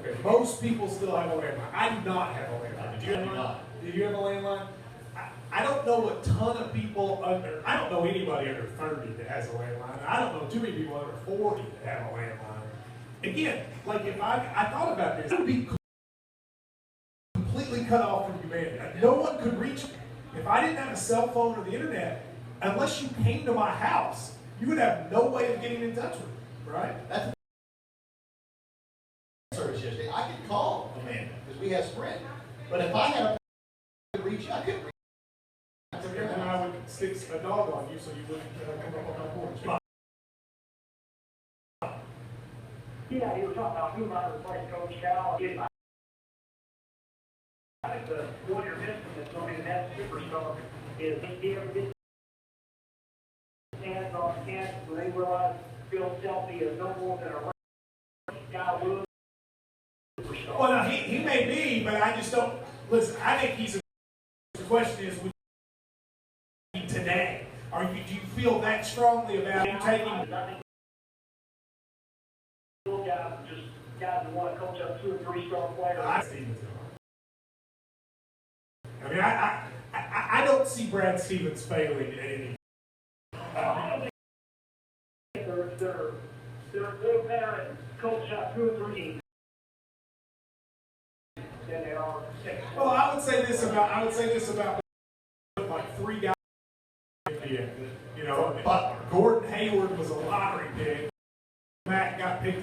A: Okay, most people still have a landline. I do not have a landline. Did you have one? Did you have a landline? I don't know a ton of people I don't know anybody under 30 that has a landline. I don't know too many people under 40 that have a landline. Again, like if I thought about this, it would be completely cut off from humanity. No one could reach me. If I didn't have a cell phone or the internet, unless you came to my house, you would have no way of getting in touch with me, right?
C: That's service yesterday. I could call Amanda because we have Sprint. But if I had a reach you, I couldn't reach you.
A: And I would stick a dog on you so you wouldn't come up on my porch.
J: Yeah, he was talking about who might replace Coach Cal. I think the one you're missing that's going to be the next superstar is he ever gets his hands on the campus when they realize Phil Selfie is no more than a guy Lewis superstar.
A: Well, no, he may be, but I just don't. Listen, I think he's a. The question is, would you today? Do you feel that strongly about him taking?
J: I think those guys are just guys who want to coach up 2 or 3 star players.
A: I mean, I don't see Brad Stevens failing at any.
J: I think they're better at coaching up 2 or 3 teams than they are 6.
A: Well, I would say this about like 3 guys. But Gordon Hayward was a lottery pick. Matt got picked.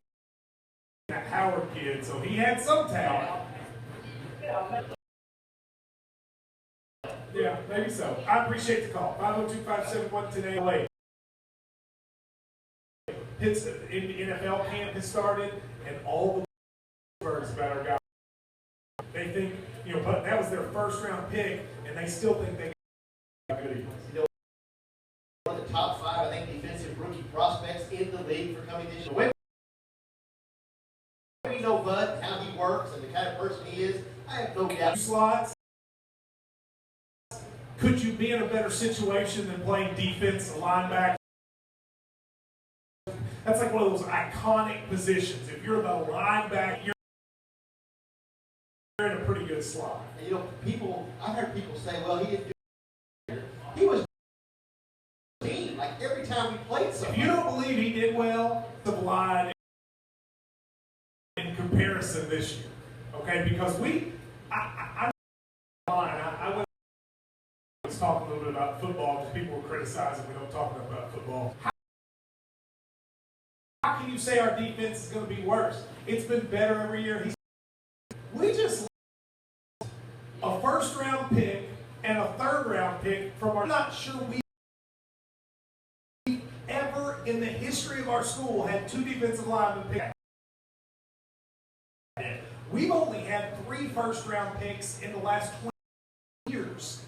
A: That Howard kid, so he had some talent. Yeah, maybe so. I appreciate the call. 502-571 today late. Hits in the NFL camp has started, and all the words about our guys. They think, but that was their first round pick, and they still think they got good Eagles.
C: One of the top 5, I think, defensive rookie prospects in the league for coming this year. We know Bud, how he works, and the kind of person he is. I have no doubt.
A: Slots. Could you be in a better situation than playing defense, linebacker? That's like one of those iconic positions. If you're the linebacker, you're in a pretty good slot.
C: I've heard people say, well, he didn't do it. He was mean. Like every time we played something.
A: If you don't believe he did well, the line in comparison this year, okay? Because I was talking a little bit about football because people were criticizing we don't talk enough about football. How can you say our defense is going to be worse? It's been better every year. We just lost a first-round pick and a third-round pick from our. I'm not sure we ever in the history of our school had 2 defensive linemen picked. We've only had 3 first-round picks in the last 20 years.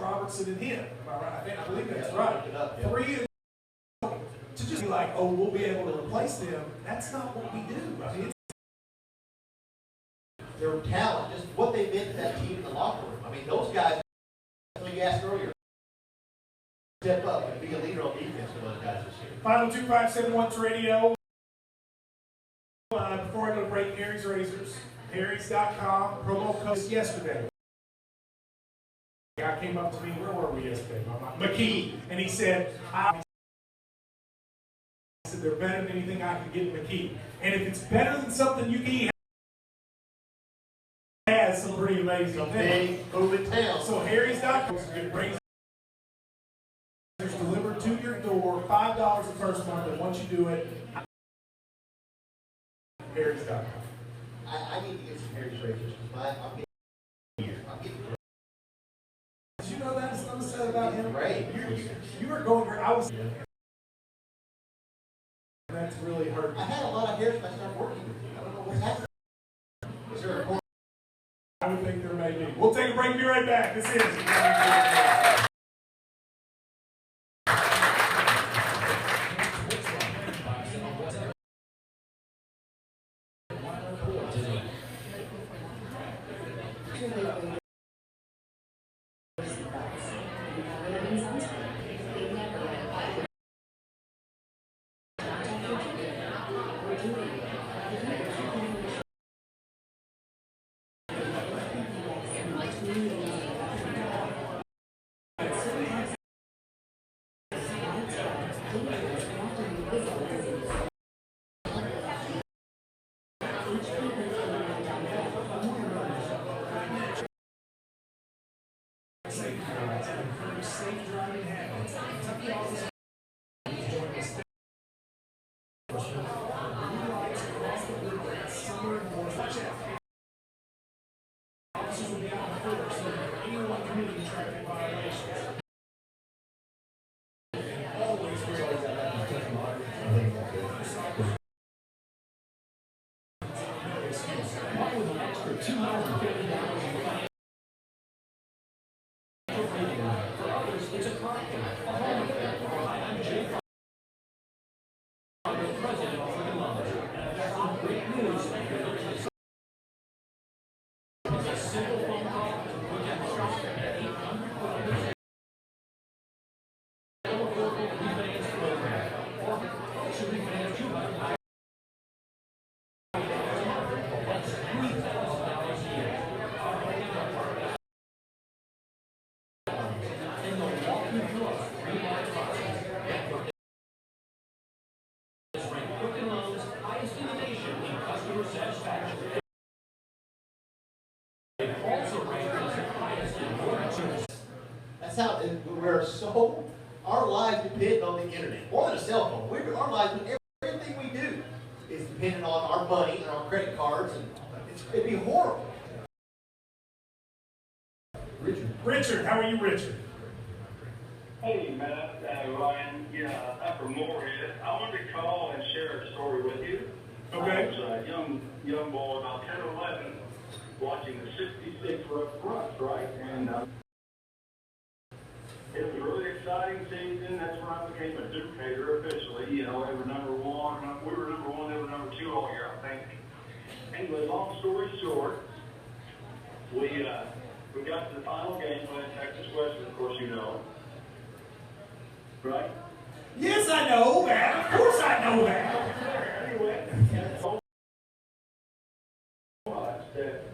A: Robertson and him. Am I right? I believe that's right. 3 to just be like, oh, we'll be able to replace them. That's not what we do. I mean,
C: their talent, just what they meant to that team in the locker room. I mean, those guys, like you asked earlier, step up and be a leader on defense for those guys this year.
A: 502-571's radio. Before I go to break, Harry's Razors, Harry's.com, promo code yesterday. A guy came up to me, where were we yesterday? McKee, and he said, they're better than anything I can get them to keep. And if it's better than something you can eat, has some pretty amazing things.
C: Big moving town.
A: So Harry's.com brings delivered to your door, $5 the first month, and once you do it, Harry's.com.
C: I need to get some Harry's razors because I'm getting here. I'm getting
A: Did you know that something said about him?
C: Right.
A: You were going where I was. That's really hurt.
C: I had a lot of hairs when I started working with you. I don't know what's happening. Is there a
A: I would think there may be. We'll take a break and be right back. This is.
C: That's how we're so, our lives depend on the internet. More than a cell phone. Our lives, everything we do is dependent on our money and our credit cards, and it'd be horrible.
A: Richard, how are you, Richard?
J: Hey, Matt, Ryan, yeah, I'm from Moorhead. I wanted to call and share a story with you.
A: Okay.
J: I was a young boy, about 10 or 11, watching the 66 runs, right? And it was a really exciting season. That's when I became a Duke hater officially. You know, they were number one. We were number one. They were number two all year, I think. Anyway, long story short, we got to the final game playing Texas Western, of course you know. Right?
A: Yes, I know that. Of course I know that.
J: Anyway,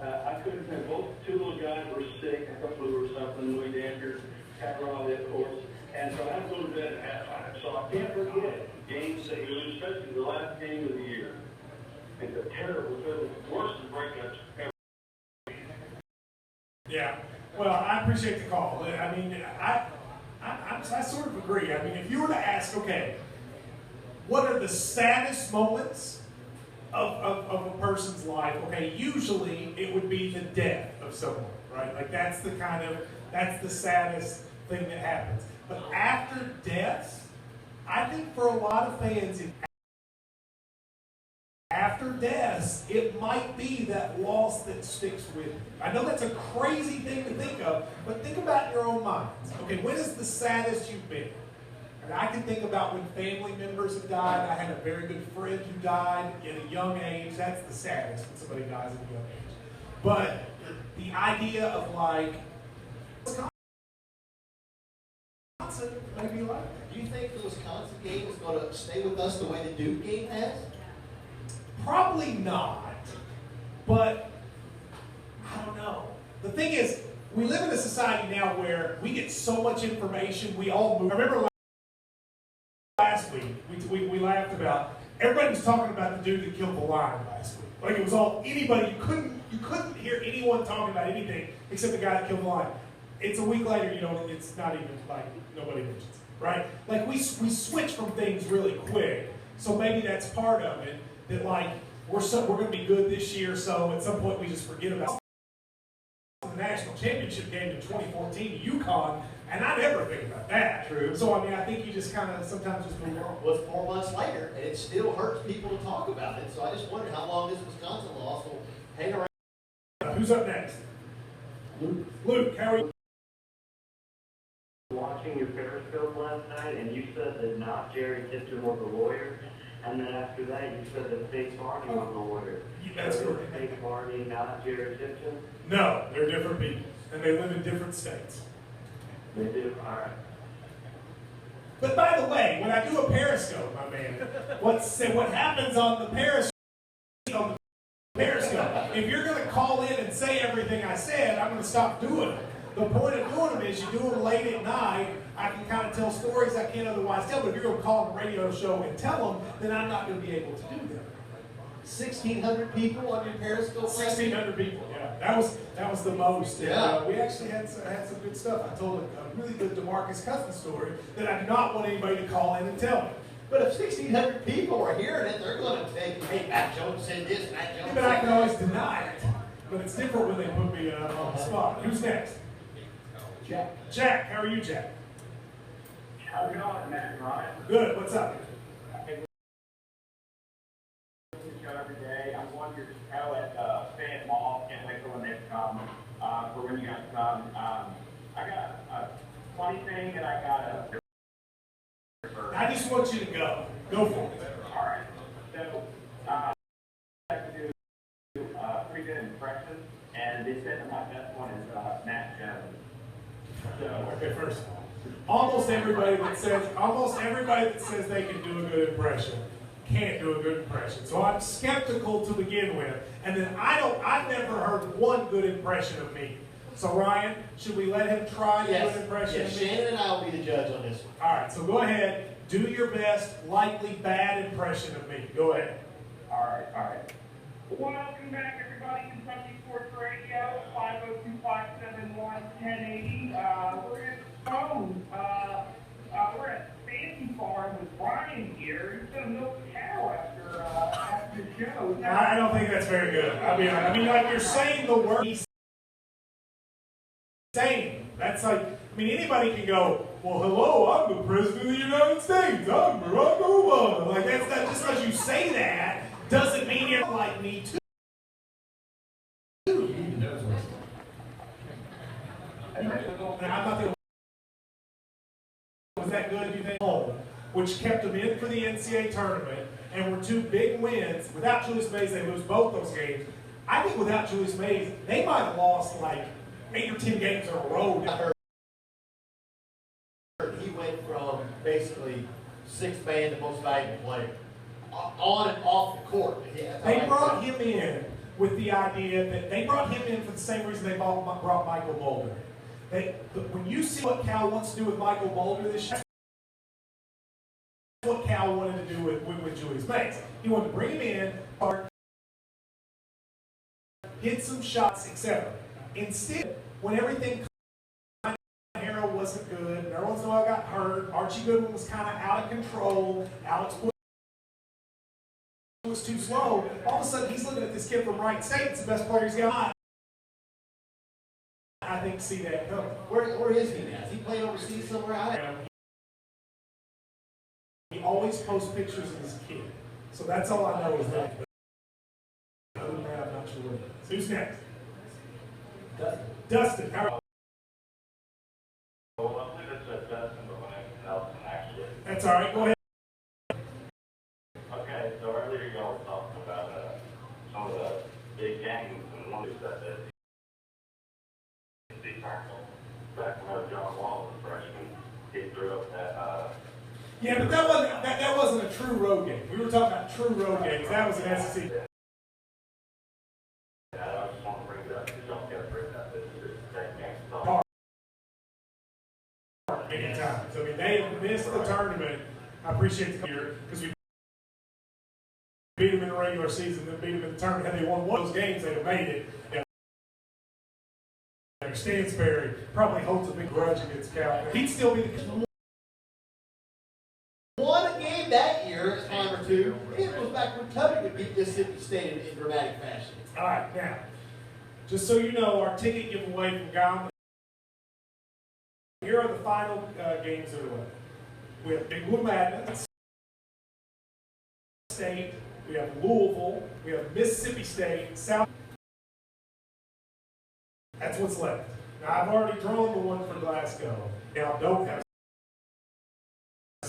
J: I couldn't think. Both two of those guys were sick. I thought we were something. Louis Danker, Caparelli, of course. And so I had to go to bed at halftime. So I can't forget games that we lose, especially the last game of the year. It's a terrible feeling. Worse than breakups ever.
A: Yeah. Well, I appreciate the call. I mean, I sort of agree. I mean, if you were to ask, okay, what are the saddest moments of a person's life? Okay, usually it would be the death of someone, right? Like that's the saddest thing that happens. But after deaths, I think for a lot of fans, after deaths, it might be that loss that sticks with you. I know that's a crazy thing to think of, but think about in your own minds. Okay, when is the saddest you've been? And I can think about when family members have died. I had a very good friend who died at a young age. That's the saddest when somebody dies at a young age. But the idea of like, Wisconsin might be like that.
C: Do you think the Wisconsin game is going to stay with us the way the Duke game has?
A: Probably not, but I don't know. The thing is, we live in a society now where we get so much information, we all move. I remember last week, we laughed about, everybody was talking about the dude that killed the lion last week. Like it was all, anybody, you couldn't hear anyone talking about anything except the guy that killed the lion. It's a week later, it's not even like, nobody mentions it, right? Like we switch from things really quick. So maybe that's part of it, that like, we're going to be good this year, so at some point we just forget about the national championship game in 2014 UConn, and I never think about that.
C: True.
A: So I mean, I think you just kind of sometimes just move on.
C: Was 4 months later, and it still hurts people to talk about it. So I just wonder how long this Wisconsin loss will hang around.
A: Who's up next? Luke, how are you?
N: Watching your Periscope last night, and you said that not Jerry Tipton was a lawyer, and then after that you said that Faith Barney was a lawyer.
A: That's
N: so
A: correct.
N: Faith Barney, not Jerry Tipton?
A: No, they're different people, and they live in different states.
N: They do? All right.
A: But by the way, when I do a Periscope, my man, what happens on the Periscope, if you're going to call in and say everything I said, I'm going to stop doing it. The point of doing them is you do them late at night. I can kind of tell stories I can't otherwise tell, but if you're going to call a radio show and tell them, then I'm not going to be able to do them.
C: 1,600 people on your Periscope?
A: 1,600 people, yeah. That was the most.
C: Yeah.
A: We actually had some good stuff. I told a really good DeMarcus Cousins story that I do not want anybody to call in and tell me.
C: But if 1,600 people are hearing it, they're going to think, hey, Matt Jones said this, Matt Jones said that.
A: But I can always deny it. But it's different when they put me on the spot. Who's next?
C: Jack.
A: Jack, how are you, Jack?
J: How's it going, Matt and Ryan?
A: Good, what's up?
J: Every day. I'm going to show at Fayette Mall. Can't wait for when they come, for when you guys come. I got a funny thing that I got
A: I just want you to go. Go for it.
J: All right. So, I have to do pretty good impressions, and they said that my best one is Matt Jones. So,
A: Okay, first of all, almost everybody that says they can do a good impression can't do a good impression. So I'm skeptical to begin with, and then I've never heard one good impression of me. So Ryan, should we let him try to do an impression of me?
C: Shannon and I will be the judge on this one.
A: All right, so go ahead, do your best, likely bad impression of me. Go ahead.
J: all right.
H: Welcome back, everybody. Kentucky Sports Radio, 502-571-1080. We're in phone. We're at Fancy Farm with Brian here. He's going to milk the cow after the show.
A: I don't think that's very good. I mean, like you're saying the word he's saying. That's like, anybody can go, well, hello, I'm the President of the United States. I'm Barack Obama. Like, that's not just because you say that doesn't mean you're like me too. And I thought they was that good, you think? Which kept them in for the NCAA tournament and were two big wins. Without Julius Mays, they lose both those games. I think without Julius Mays, they might have lost like 8 or 10 games in a row.
C: He went from basically sixth man to most valuable player. On and off the court.
A: They brought him in with the idea that they brought him in for the same reason they brought Michael Mulder. When you see what Cal wants to do with Michael Mulder this year, that's what Cal wanted to do with Julius Mays. He wanted to bring him in, hit some shots, etc. Instead, when everything Harrell wasn't good, Nerlens Noel got hurt, Archie Goodwin was kind of out of control, Alex Wood was too slow, all of a sudden he's looking at this kid from Wright State, it's the best player he's got. I think see that coming.
C: Where is he now? Is he playing overseas somewhere out?
A: He always posts pictures of his kid. So that's all I know is that. Other than that, I'm not sure what it is. Who's next? Dustin. How are you?
J: Well, I believe it's Dustin, but when it's Nelson, actually.
A: That's all right. Go ahead.
J: Okay, so earlier y'all were talking about some of the big games and one is that the back when John Wall was a freshman, he threw up that.
A: Yeah, but that wasn't a true road game. We were talking about true road games. That was an SEC.
J: I just want to bring it up because y'all kept bringing up this same game.
A: Many times. I mean, they missed the tournament I appreciate the year because we beat them in the regular season, then beat them in the tournament. Had they won one of those games, they'd have made it. Yeah. Stansberry probably holds a big grudge against Cal. He'd still be the
C: won a game that year, a time or two. It was back when Tubby would beat Mississippi State in dramatic fashion.
A: All right, now, just so you know, our ticket giveaway from Guy. Here are the final games that are left. We have Big Blue Madness State, we have Louisville, we have Mississippi State, South. That's what's left. Now, I've already drawn the one for Glasgow. Now, don't have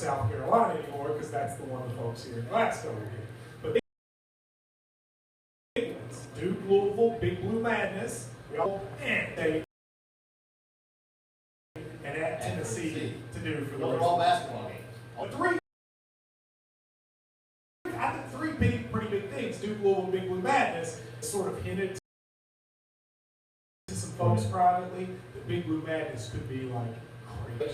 A: South Carolina anymore because that's the one the folks here in Glasgow will get. But big ones, Duke, Louisville, Big Blue Madness, we all and at Tennessee to do for the
C: Those are all basketball games.
A: I think three pretty big things. Duke, Louisville, Big Blue Madness sort of hinted to some folks privately that Big Blue Madness could be like crazy.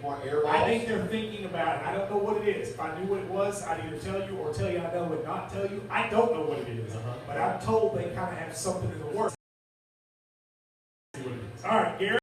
A: I think they're thinking about it. I don't know what it is. If I knew what it was, I'd either tell you or tell you I know and not tell you. I don't know what it is. But I'm told they kind of have something in the works. All right, Gary.